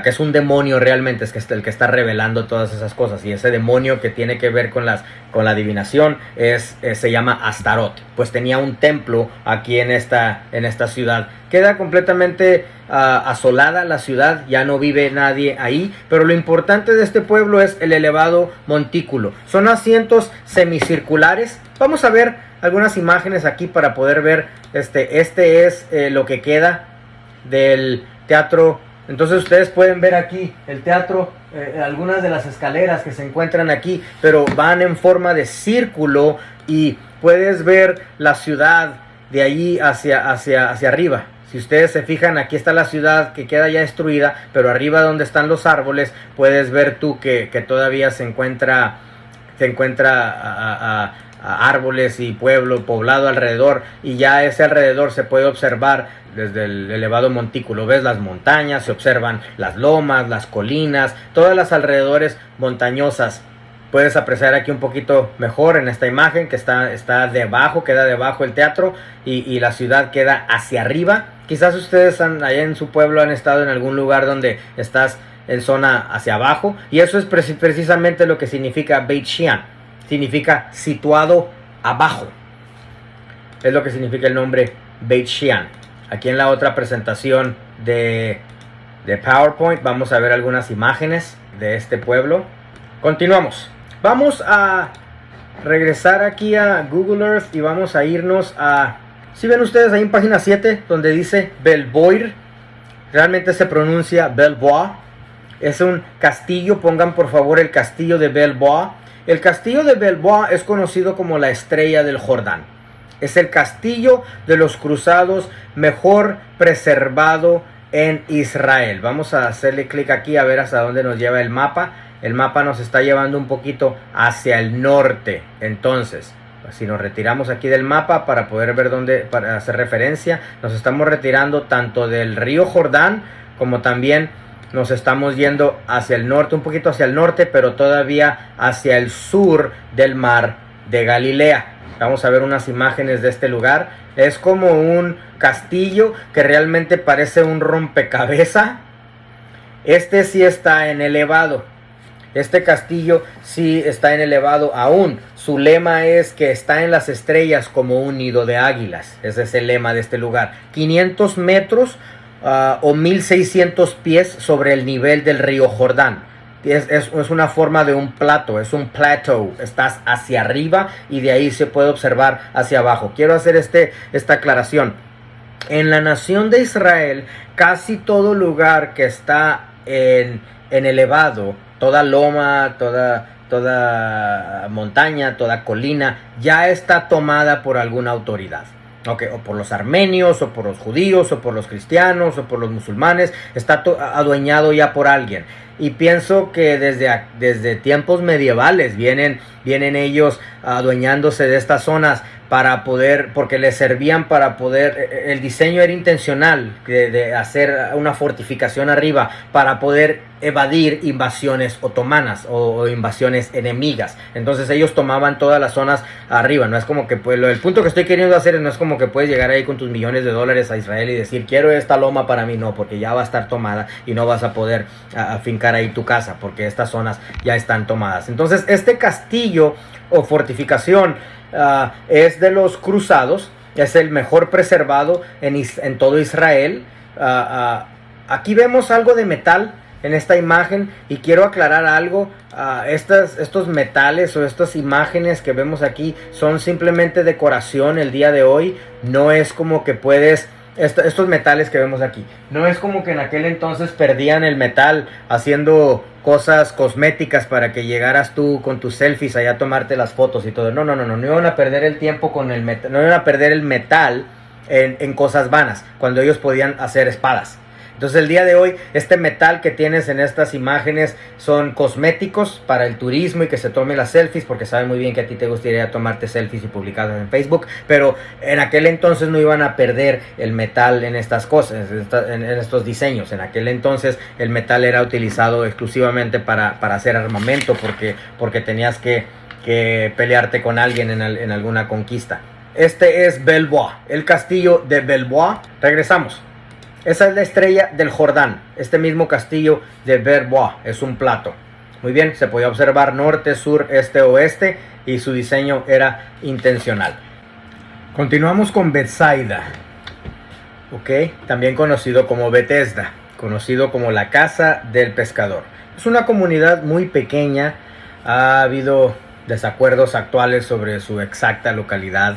Que es un demonio realmente, es que es el que está revelando todas esas cosas, y ese demonio que tiene que ver con la adivinación se llama Astarot. Pues tenía un templo aquí en esta ciudad. Queda completamente asolada la ciudad, ya no vive nadie ahí, pero lo importante de este pueblo es el elevado montículo. Son asientos semicirculares. Vamos a ver algunas imágenes aquí para poder ver. Este es lo que queda del teatro. Entonces ustedes pueden ver aquí el teatro, algunas de las escaleras que se encuentran aquí, pero van en forma de círculo y puedes ver la ciudad de allí hacia arriba. Si ustedes se fijan, aquí está la ciudad que queda ya destruida, pero arriba donde están los árboles puedes ver tú que todavía se encuentra árboles y poblado alrededor, y ya ese alrededor se puede observar desde el elevado montículo. Ves las montañas, se observan las lomas, las colinas, todas las alrededores montañosas. Puedes apreciar aquí un poquito mejor en esta imagen que está debajo, queda debajo el teatro y la ciudad queda hacia arriba. Quizás ustedes allá en su pueblo han estado en algún lugar donde estás en zona hacia abajo, y eso es precisamente lo que significa Beit Shean. Significa situado abajo. Es lo que significa el nombre Beit Shean. Aquí en la otra presentación de PowerPoint vamos a ver algunas imágenes de este pueblo. Continuamos. Vamos a regresar aquí a Google Earth y vamos a irnos a... Si ven ustedes ahí en página 7 donde dice Belvoir, realmente se pronuncia Belvoir. Es un castillo. Pongan por favor el castillo de Belvoir. El castillo de Belvoir es conocido como la Estrella del Jordán. Es el castillo de los cruzados mejor preservado en Israel. Vamos a hacerle clic aquí a ver hasta dónde nos lleva el mapa. El mapa nos está llevando un poquito hacia el norte. Entonces, si nos retiramos aquí del mapa para poder ver dónde, para hacer referencia, nos estamos retirando tanto del río Jordán como también nos estamos yendo hacia el norte, un poquito hacia el norte, pero todavía hacia el sur del mar de Galilea. Vamos a ver unas imágenes de este lugar. Es como un castillo que realmente parece un rompecabezas. Este sí está en elevado. Este castillo sí está en elevado aún. Su lema es que está en las estrellas como un nido de águilas. Ese es el lema de este lugar. 500 metros o 1600 pies sobre el nivel del río Jordán. Es una forma de un plato, es un plateau. Estás hacia arriba y de ahí se puede observar hacia abajo. Quiero hacer esta aclaración. En la nación de Israel, casi todo lugar que está en elevado, toda loma, toda montaña, toda colina, ya está tomada por alguna autoridad. Okay, o por los armenios, o por los judíos, o por los cristianos, o por los musulmanes, está adueñado ya por alguien. Y pienso que desde tiempos medievales vienen ellos adueñándose de estas zonas para poder, porque les servían para poder, el diseño era intencional de hacer una fortificación arriba para poder evadir invasiones otomanas o invasiones enemigas. Entonces ellos tomaban todas las zonas arriba. No es como que, pues, el punto que estoy queriendo hacer no es como que puedes llegar ahí con tus millones de dólares a Israel y decir quiero esta loma para mí. No, porque ya va a estar tomada y no vas a poder afincar ahí tu casa porque estas zonas ya están tomadas. Entonces este castillo o fortificación es de los cruzados, es el mejor preservado en todo Israel. Aquí vemos algo de metal en esta imagen y quiero aclarar algo. Estos metales o estas imágenes que vemos aquí son simplemente decoración el día de hoy. No es como que puedes estos metales que vemos aquí. No es como que en aquel entonces perdían el metal haciendo cosas cosméticas para que llegaras tú con tus selfies allá a tomarte las fotos y todo. No iban a perder el tiempo con el metal, no iban a perder el metal en cosas vanas, cuando ellos podían hacer espadas. Entonces el día de hoy, este metal que tienes en estas imágenes son cosméticos para el turismo y que se tomen las selfies, porque saben muy bien que a ti te gustaría tomarte selfies y publicarlas en Facebook, pero en aquel entonces no iban a perder el metal en estas cosas, en estos diseños. En aquel entonces el metal era utilizado exclusivamente para hacer armamento, porque tenías que pelearte con alguien en alguna conquista. Este es Belvoir, el castillo de Belvoir. Regresamos. Esa es la estrella del Jordán. Este mismo castillo de Belvoir es un plato. Muy bien, se podía observar norte, sur, este, oeste, y su diseño era intencional. Continuamos con Betsaida, también conocido como Bethesda, conocido como la casa del pescador. Es una comunidad muy pequeña. Ha habido desacuerdos actuales sobre su exacta localidad,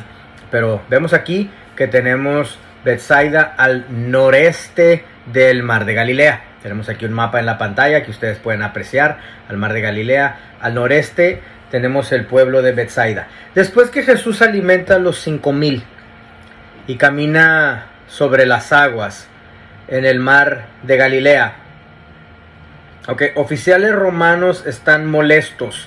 pero vemos aquí que tenemos Betsaida al noreste del Mar de Galilea. Tenemos aquí un mapa en la pantalla que ustedes pueden apreciar. Al Mar de Galilea, al noreste, tenemos el pueblo de Betsaida. Después que Jesús alimenta a los 5,000 y camina sobre las aguas en el Mar de Galilea, oficiales romanos están molestos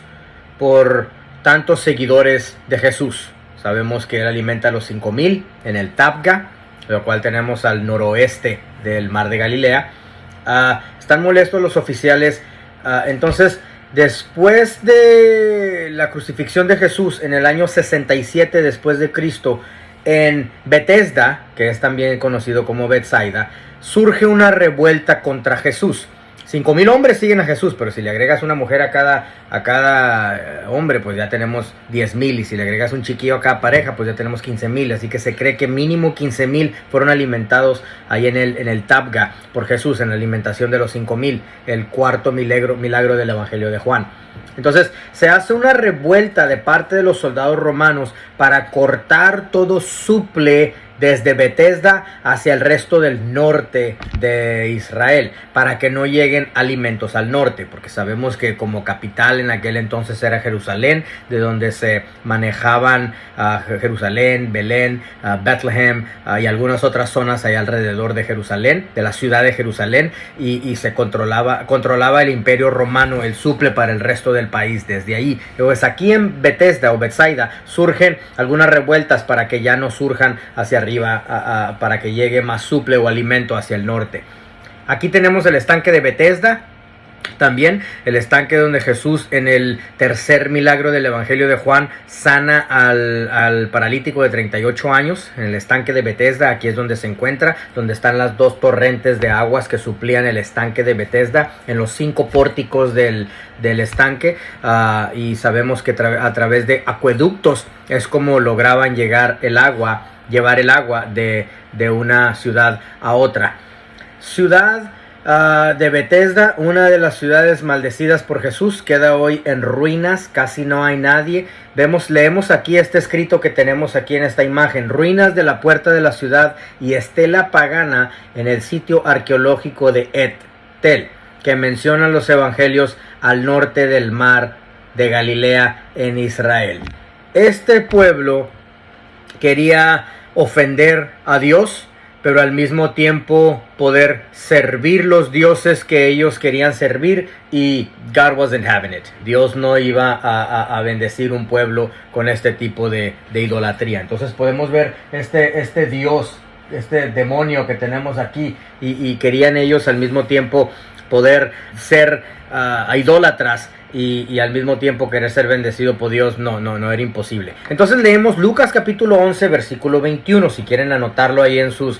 por tantos seguidores de Jesús. Sabemos que él alimenta a los 5,000 en el Tabga, lo cual tenemos al noroeste del Mar de Galilea. Están molestos los oficiales. Entonces, después de la crucifixión de Jesús en el año 67 después de Cristo, en Bethesda, que es también conocido como Betsaida, surge una revuelta contra Jesús. 5,000 hombres siguen a Jesús, pero si le agregas una mujer a cada hombre, pues ya tenemos 10,000. Y si le agregas un chiquillo a cada pareja, pues ya tenemos 15,000. Así que se cree que mínimo 15,000 fueron alimentados ahí en el Tabga por Jesús, en la alimentación de los 5,000, el cuarto milagro del Evangelio de Juan. Entonces se hace una revuelta de parte de los soldados romanos para cortar todo suple desde Bethesda hacia el resto del norte de Israel, para que no lleguen alimentos al norte, porque sabemos que como capital en aquel entonces era Jerusalén, de donde se manejaban Jerusalén, Belén, Bethlehem y algunas otras zonas ahí alrededor de Jerusalén, de la ciudad de Jerusalén, y se controlaba el imperio romano el suple para el resto del país desde ahí. Pues aquí en Bethesda o Betsaida surgen algunas revueltas para que ya no surjan hacia arriba, para que llegue más suple o alimento hacia el norte. Aquí tenemos el estanque de Bethesda, también el estanque donde Jesús, en el tercer milagro del Evangelio de Juan, sana al paralítico de 38 años. En el estanque de Bethesda, aquí es donde se encuentra, donde están las dos torrentes de aguas que suplían el estanque de Bethesda, en los 5 pórticos del estanque, y sabemos que a través de acueductos es como lograban llevar el agua de una ciudad a otra. Ciudad de Bethesda, una de las ciudades maldecidas por Jesús, queda hoy en ruinas, casi no hay nadie. Leemos aquí este escrito que tenemos aquí en esta imagen: ruinas de la puerta de la ciudad y estela pagana en el sitio arqueológico de Et-Tel, que mencionan los evangelios al norte del Mar de Galilea en Israel. Este pueblo quería ofender a Dios, pero al mismo tiempo poder servir los dioses que ellos querían servir, y God wasn't having it. Dios no iba a bendecir un pueblo con este tipo de idolatría. Entonces podemos ver este Dios, este demonio que tenemos aquí, y querían ellos al mismo tiempo poder ser idólatras y al mismo tiempo querer ser bendecido por Dios. No era imposible. Entonces leemos Lucas capítulo 11 versículo 21, si quieren anotarlo ahí en sus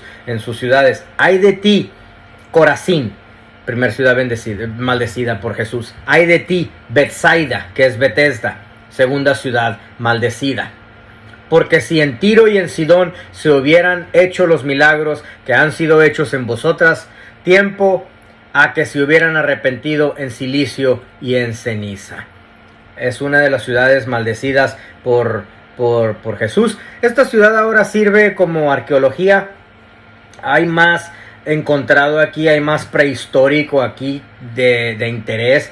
ciudades. Ay de ti, Corazín, primer ciudad maldecida por Jesús. Ay de ti, Betsaida, que es Bethesda, segunda ciudad maldecida. Porque si en Tiro y en Sidón se hubieran hecho los milagros que han sido hechos en vosotras, tiempo a que se hubieran arrepentido en silicio y en ceniza. Es una de las ciudades maldecidas por Jesús. Esta ciudad ahora sirve como arqueología. hay más encontrado aquí, hay más prehistórico aquí de interés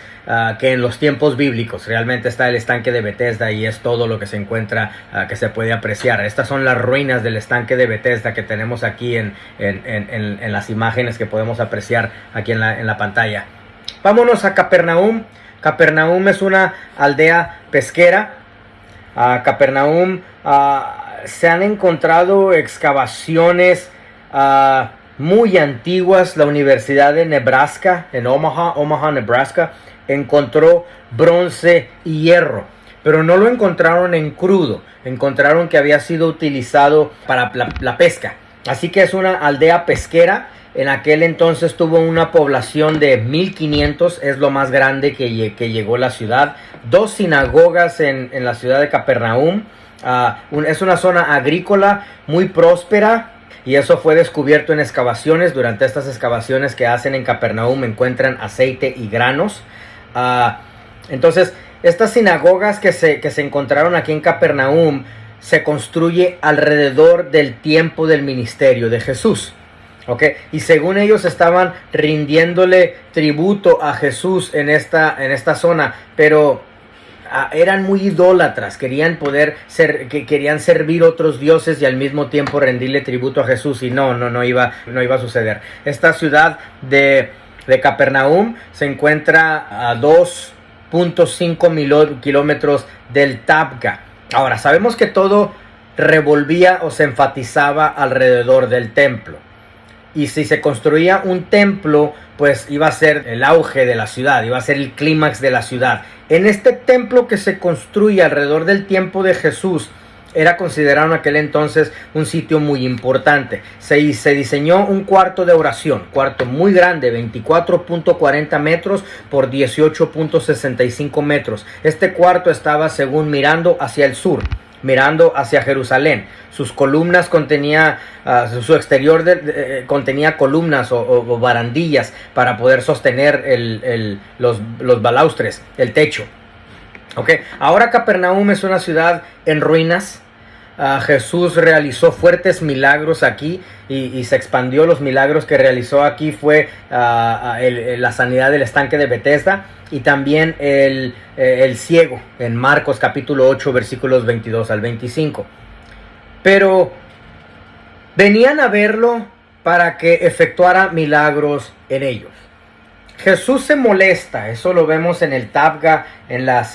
que en los tiempos bíblicos. Realmente está el estanque de Bethesda y es todo lo que se encuentra que se puede apreciar. Estas son las ruinas del estanque de Bethesda que tenemos aquí en las imágenes que podemos apreciar aquí en la pantalla. Vámonos a Capernaum. Capernaum es una aldea pesquera. Capernaum se han encontrado excavaciones muy antiguas. La Universidad de Nebraska, en Omaha, Nebraska, encontró bronce y hierro, pero no lo encontraron en crudo. Encontraron que había sido utilizado para la pesca. Así que es una aldea pesquera. En aquel entonces tuvo una población de 1500, es lo más grande que llegó la ciudad. 2 sinagogas en la ciudad de Capernaum. Es una zona agrícola muy próspera y eso fue descubierto en excavaciones. Durante estas excavaciones que hacen en Capernaum encuentran aceite y granos. Entonces, estas sinagogas que se encontraron aquí en Capernaum se construye alrededor del tiempo del ministerio de Jesús. Okay. Y según ellos estaban rindiéndole tributo a Jesús en esta zona, pero eran muy idólatras, querían servir otros dioses y al mismo tiempo rendirle tributo a Jesús, y no iba a suceder. Esta ciudad de Capernaum se encuentra a 2.5 kilómetros del Tabga. Ahora, sabemos que todo revolvía o se enfatizaba alrededor del templo. Y si se construía un templo, pues iba a ser el auge de la ciudad, iba a ser el clímax de la ciudad. En este templo que se construye alrededor del tiempo de Jesús, era considerado en aquel entonces un sitio muy importante. Se diseñó un cuarto de oración, cuarto muy grande, 24.40 metros por 18.65 metros. Este cuarto estaba, según, mirando hacia el sur, mirando hacia Jerusalén. Sus columnas su exterior contenía columnas o barandillas para poder sostener los balaustres, el techo. Okay. Ahora Capernaum es una ciudad en ruinas. Jesús realizó fuertes milagros aquí y se expandió. Los milagros que realizó aquí fue la sanidad del estanque de Bethesda y también el ciego en Marcos capítulo 8 versículos 22 al 25. Pero venían a verlo para que efectuara milagros en ellos. Jesús se molesta, eso lo vemos en el Tabga, en la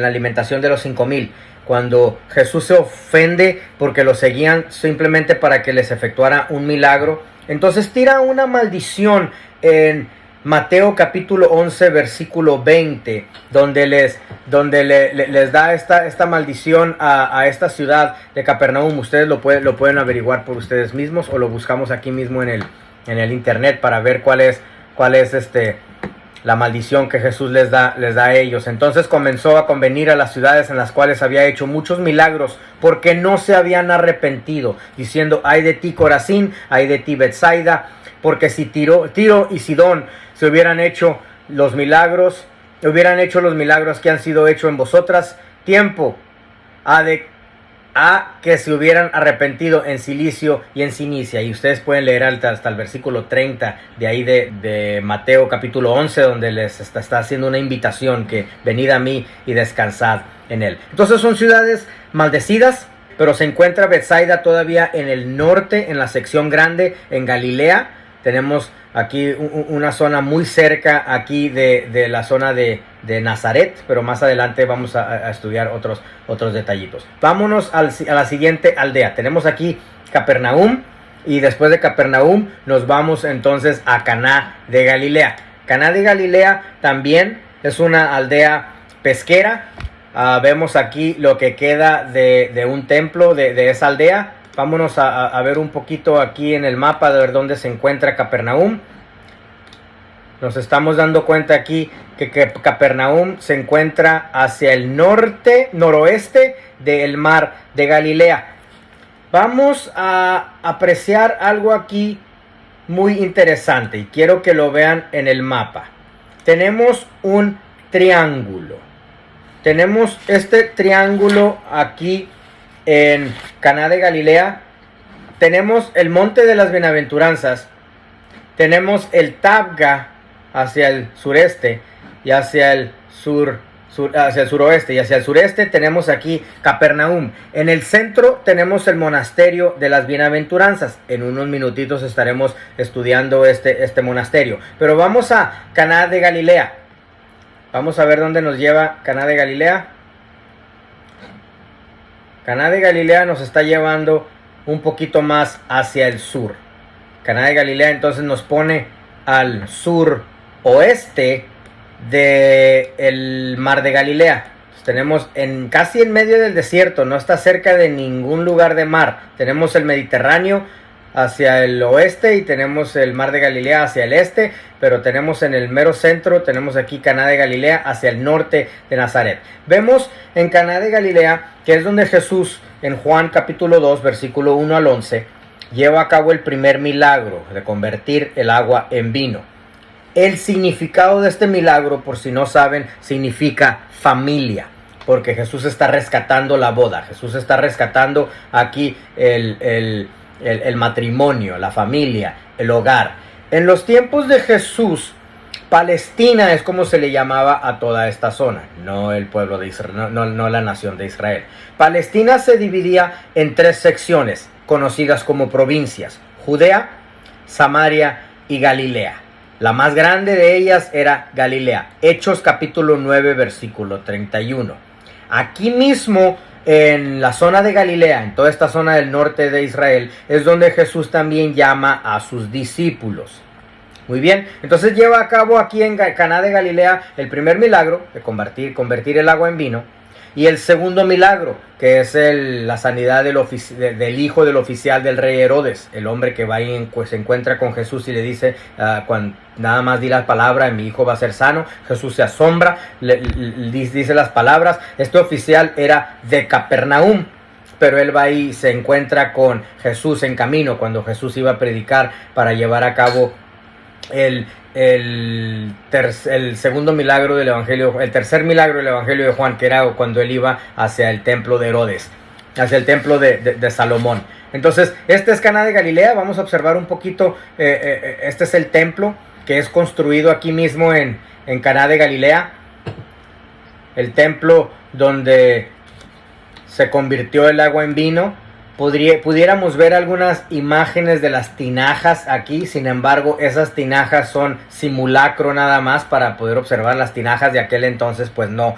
alimentación de los 5000. Cuando Jesús se ofende porque lo seguían simplemente para que les efectuara un milagro, entonces tira una maldición en Mateo capítulo 11 versículo 20, donde les da esta maldición a esta ciudad de Capernaum. Ustedes lo pueden averiguar por ustedes mismos, o lo buscamos aquí mismo en el internet para ver cuál es la maldición que Jesús les da a ellos. Entonces comenzó a convenir a las ciudades en las cuales había hecho muchos milagros, porque no se habían arrepentido, diciendo: ay de ti, Corazín, ay de ti, Betsaida, porque si Tiro y Sidón se hubieran hecho los milagros que han sido hechos en vosotras, tiempo a que se hubieran arrepentido en Cilicio y en Cinicia. Y ustedes pueden leer hasta el versículo 30 de ahí de Mateo capítulo 11, donde les está haciendo una invitación que venid a mí y descansad en él. Entonces son ciudades maldecidas, pero se encuentra Betsaida todavía en el norte, en la sección grande, en Galilea. Tenemos aquí una zona muy cerca aquí de la zona de Nazaret, pero más adelante vamos a estudiar otros detallitos. Vámonos a la siguiente aldea. Tenemos aquí Capernaum, y después de Capernaum nos vamos entonces a Caná de Galilea. Caná de Galilea también es una aldea pesquera. Vemos aquí lo que queda de un templo de esa aldea. Vámonos a ver un poquito aquí en el mapa de ver dónde se encuentra Capernaum. Nos estamos dando cuenta aquí que Capernaum se encuentra hacia el noroeste del mar de Galilea. Vamos a apreciar algo aquí muy interesante y quiero que lo vean en el mapa. Tenemos un triángulo. Tenemos este triángulo aquí en Caná de Galilea. tenemos el monte de las bienaventuranzas, tenemos el Tabga hacia el sureste y hacia el hacia el suroeste, y hacia el sureste tenemos aquí Capernaum. En el centro tenemos el monasterio de las bienaventuranzas. En unos minutitos estaremos estudiando este monasterio. Pero vamos a Caná de Galilea. Vamos a ver dónde nos lleva Caná de Galilea. Caná de Galilea nos está llevando un poquito más hacia el sur. Caná de Galilea entonces nos pone al sur oeste del mar de Galilea. Pues tenemos casi en medio del desierto, no está cerca de ningún lugar de mar. Tenemos el Mediterráneo hacia el oeste y tenemos el mar de Galilea hacia el este, pero tenemos en el mero centro, tenemos aquí Caná de Galilea hacia el norte de Nazaret. Vemos en Caná de Galilea que es donde Jesús en Juan capítulo 2 versículo 1 al 11 lleva a cabo el primer milagro de convertir el agua en vino. El significado de este milagro, por si no saben, significa familia, porque Jesús está rescatando la boda. Jesús está rescatando aquí el matrimonio, la familia, el hogar. En los tiempos de Jesús, Palestina es como se le llamaba a toda esta zona, no el pueblo de Israel, no la nación de Israel. Palestina se dividía en 3 secciones, conocidas como provincias: Judea, Samaria y Galilea. La más grande de ellas era Galilea. Hechos capítulo 9 versículo 31. Aquí mismo en la zona de Galilea, en toda esta zona del norte de Israel, es donde Jesús también llama a sus discípulos. Muy bien, entonces lleva a cabo aquí en Caná de Galilea el primer milagro de convertir el agua en vino. Y el segundo milagro, que es la sanidad del hijo del oficial del rey Herodes, el hombre que va y se encuentra con Jesús y le dice, nada más di la palabra y mi hijo va a ser sano. Jesús se asombra, dice las palabras. Este oficial era de Capernaum, pero él va y se encuentra con Jesús en camino, cuando Jesús iba a predicar para llevar a cabo el segundo milagro del evangelio, el tercer milagro del evangelio de Juan, que era cuando él iba hacia el templo de Herodes, hacia el templo de Salomón. Entonces, este es Caná de Galilea. Vamos a observar un poquito. Este es el templo que es construido aquí mismo en Caná de Galilea, el templo donde se convirtió el agua en vino. Pudiéramos ver algunas imágenes de las tinajas aquí. Sin embargo, esas tinajas son simulacro nada más para poder observar las tinajas de aquel entonces. Pues no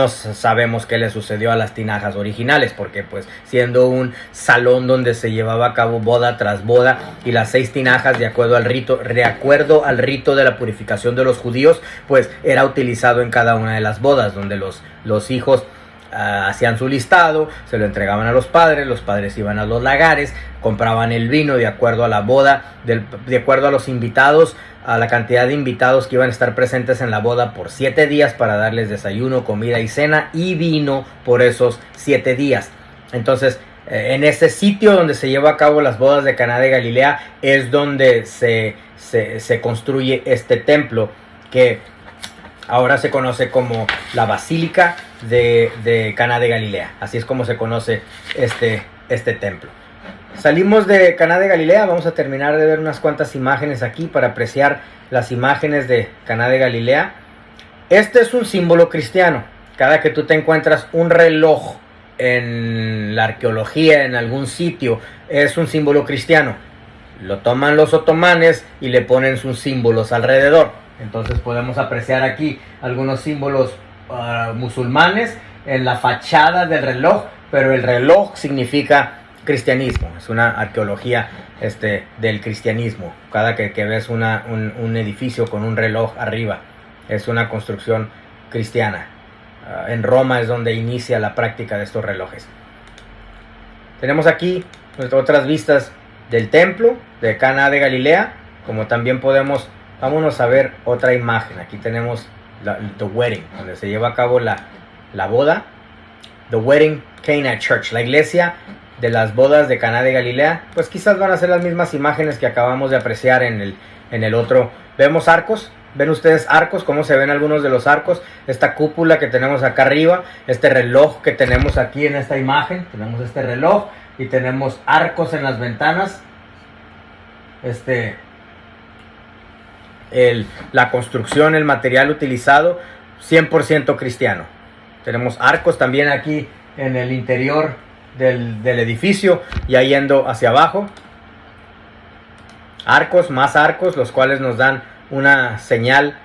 sabemos qué le sucedió a las tinajas originales, porque pues siendo un salón donde se llevaba a cabo boda tras boda, y las 6 tinajas de acuerdo al rito de la purificación de los judíos, pues era utilizado en cada una de las bodas, donde los hijos hacían su listado, se lo entregaban a los padres iban a los lagares, compraban el vino de acuerdo a la boda, de acuerdo a los invitados, a la cantidad de invitados que iban a estar presentes en la boda por 7 días, para darles desayuno, comida y cena, y vino por esos 7 días. Entonces, en ese sitio donde se lleva a cabo las bodas de Caná de Galilea es donde se construye este templo, que ahora se conoce como la Basílica de Caná de Galilea. Así es como se conoce este templo. Salimos de Caná de Galilea. Vamos a terminar de ver unas cuantas imágenes aquí para apreciar las imágenes de Caná de Galilea. Este es un símbolo cristiano. Cada que tú te encuentras un reloj en la arqueología, en algún sitio, es un símbolo cristiano. Lo toman los otomanes y le ponen sus símbolos alrededor. Entonces podemos apreciar aquí algunos símbolos musulmanes en la fachada del reloj, pero el reloj significa cristianismo. Es una arqueología del cristianismo. Cada que ves un edificio con un reloj arriba, es una construcción cristiana. En Roma es donde inicia la práctica de estos relojes. Tenemos aquí otras vistas del templo de Caná de Galilea, como también vámonos a ver otra imagen. Aquí tenemos the wedding, donde se lleva a cabo la boda. The Wedding Cana Church, la iglesia de las bodas de Caná de Galilea. Pues quizás van a ser las mismas imágenes que acabamos de apreciar en el otro. Vemos arcos. ¿Ven ustedes arcos? ¿Cómo se ven algunos de los arcos? Esta cúpula que tenemos acá arriba, este reloj que tenemos aquí en esta imagen. Tenemos este reloj y tenemos arcos en las ventanas. La construcción, el material utilizado, 100% cristiano. Tenemos arcos también aquí en el interior del edificio, ya yendo hacia abajo. Arcos, más arcos, los cuales nos dan una señal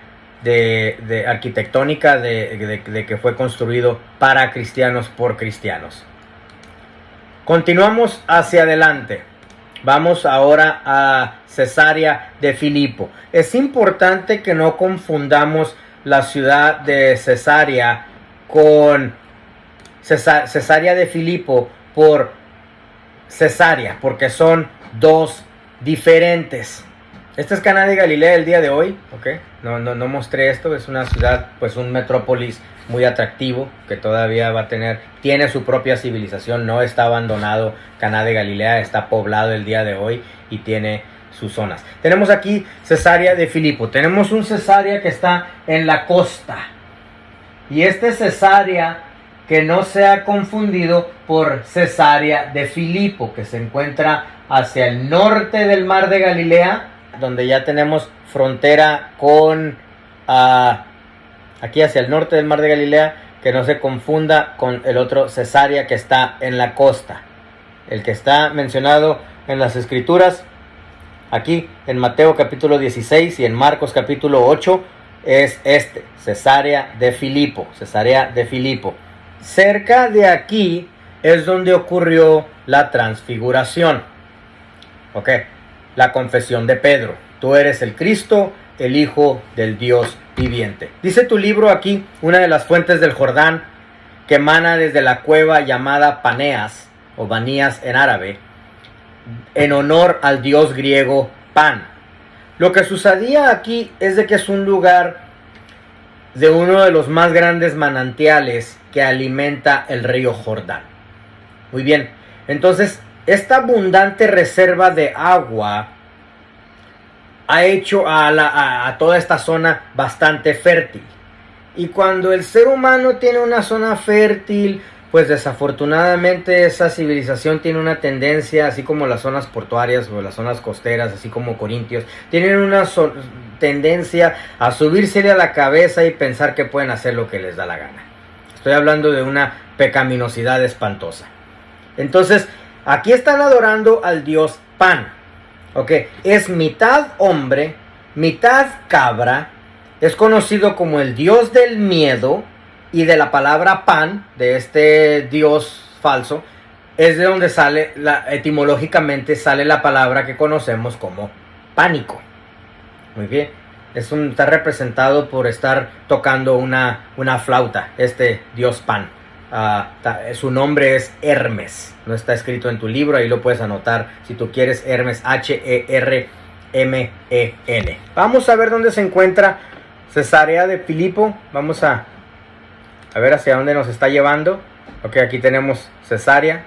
de arquitectónica de que fue construido para cristianos, por cristianos. Continuamos hacia adelante. Vamos ahora a Cesarea de Filipo. Es importante que no confundamos la ciudad de Cesarea con Cesarea de Filipo por Cesarea, porque son dos diferentes. Esta es Caná de Galilea el día de hoy, ¿ok? No mostré esto, es una ciudad, pues un metrópolis muy atractivo, que todavía tiene su propia civilización, no está abandonado. Caná de Galilea está poblado el día de hoy y tiene sus zonas. Tenemos aquí Cesarea de Filipo, tenemos un Cesarea que está en la costa, y este Cesarea que no sea confundido por Cesarea de Filipo, que se encuentra hacia el norte del mar de Galilea, donde ya tenemos frontera con aquí hacia el norte del mar de Galilea, que no se confunda con el otro Cesarea que está en la costa. El que está mencionado en las escrituras, aquí en Mateo capítulo 16 y en Marcos capítulo 8, es Cesarea de Filipo. Cesarea de Filipo. Cerca de aquí es donde ocurrió la transfiguración. Ok, la confesión de Pedro: tú eres el Cristo, el Hijo del Dios viviente. Dice tu libro aquí, una de las fuentes del Jordán que emana desde la cueva llamada Paneas, o Banías en árabe, en honor al dios griego Pan. Lo que sucedía aquí es de que es un lugar de uno de los más grandes manantiales que alimenta el río Jordán. Muy bien, entonces esta abundante reserva de agua ha hecho a toda esta zona bastante fértil. Y cuando el ser humano tiene una zona fértil, pues desafortunadamente esa civilización tiene una tendencia, así como las zonas portuarias o las zonas costeras, así como Corintios, tienen una tendencia a subírsele a la cabeza y pensar que pueden hacer lo que les da la gana. Estoy hablando de una pecaminosidad espantosa. Entonces, aquí están adorando al dios Pan. Ok, es mitad hombre, mitad cabra, es conocido como el dios del miedo, y de la palabra pan, de este dios falso, es de donde sale, etimológicamente sale la palabra que conocemos como pánico. Muy bien, está representado por estar tocando una flauta, este dios Pan. Su nombre es Hermes, no está escrito en tu libro, ahí lo puedes anotar si tú quieres. Hermes, H-E-R-M-E-N. Vamos a ver dónde se encuentra Cesarea de Filipo. Vamos a ver hacia dónde nos está llevando. Ok, aquí tenemos Cesarea,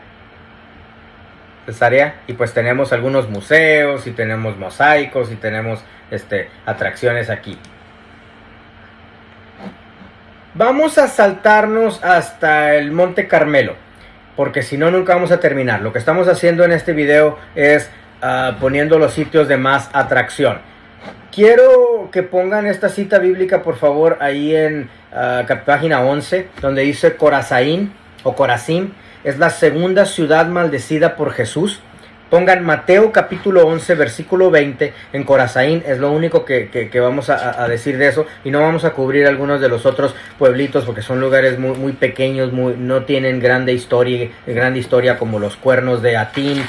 y pues tenemos algunos museos y tenemos mosaicos y tenemos atracciones aquí. Vamos a saltarnos hasta el Monte Carmelo, porque si no, nunca vamos a terminar. Lo que estamos haciendo en este video es poniendo los sitios de más atracción. Quiero que pongan esta cita bíblica, por favor, ahí en página 11, donde dice Corazín o Corazín es la segunda ciudad maldecida por Jesús. Pongan Mateo capítulo 11 versículo 20. En Corazín es lo único que vamos a decir de eso, y no vamos a cubrir algunos de los otros pueblitos porque son lugares muy pequeños, no tienen grande historia como los cuernos de Atín,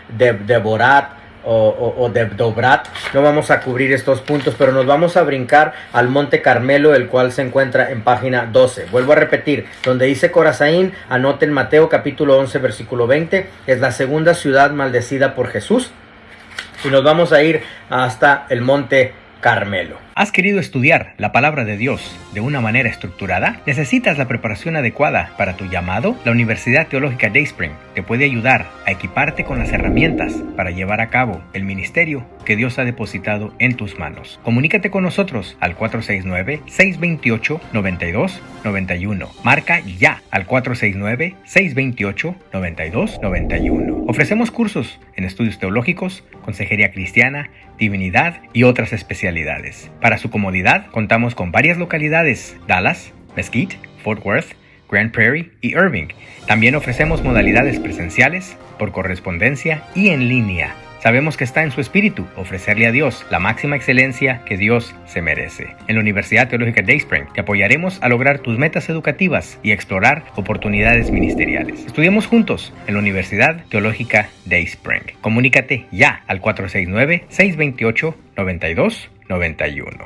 de Borat o de Dobrat. No vamos a cubrir estos puntos, pero nos vamos a brincar al Monte Carmelo, el cual se encuentra en página 12. Vuelvo a repetir, donde dice Corazín, anoten Mateo capítulo 11 versículo 20, es la segunda ciudad maldecida por Jesús, y nos vamos a ir hasta el Monte Carmelo. ¿Has querido estudiar la palabra de Dios de una manera estructurada? ¿Necesitas la preparación adecuada para tu llamado? La Universidad Teológica Dayspring te puede ayudar a equiparte con las herramientas para llevar a cabo el ministerio que Dios ha depositado en tus manos. Comunícate con nosotros al 469-628-9291. Marca ya al 469-628-9291. Ofrecemos cursos en estudios teológicos, consejería cristiana, divinidad y otras especialidades. Para su comodidad, contamos con varias localidades: Dallas, Mesquite, Fort Worth, Grand Prairie y Irving. También ofrecemos modalidades presenciales, por correspondencia y en línea. Sabemos que está en su espíritu ofrecerle a Dios la máxima excelencia que Dios se merece. En la Universidad Teológica Dayspring te apoyaremos a lograr tus metas educativas y explorar oportunidades ministeriales. Estudiemos juntos en la Universidad Teológica Dayspring. Comunícate ya al 469-628-9291.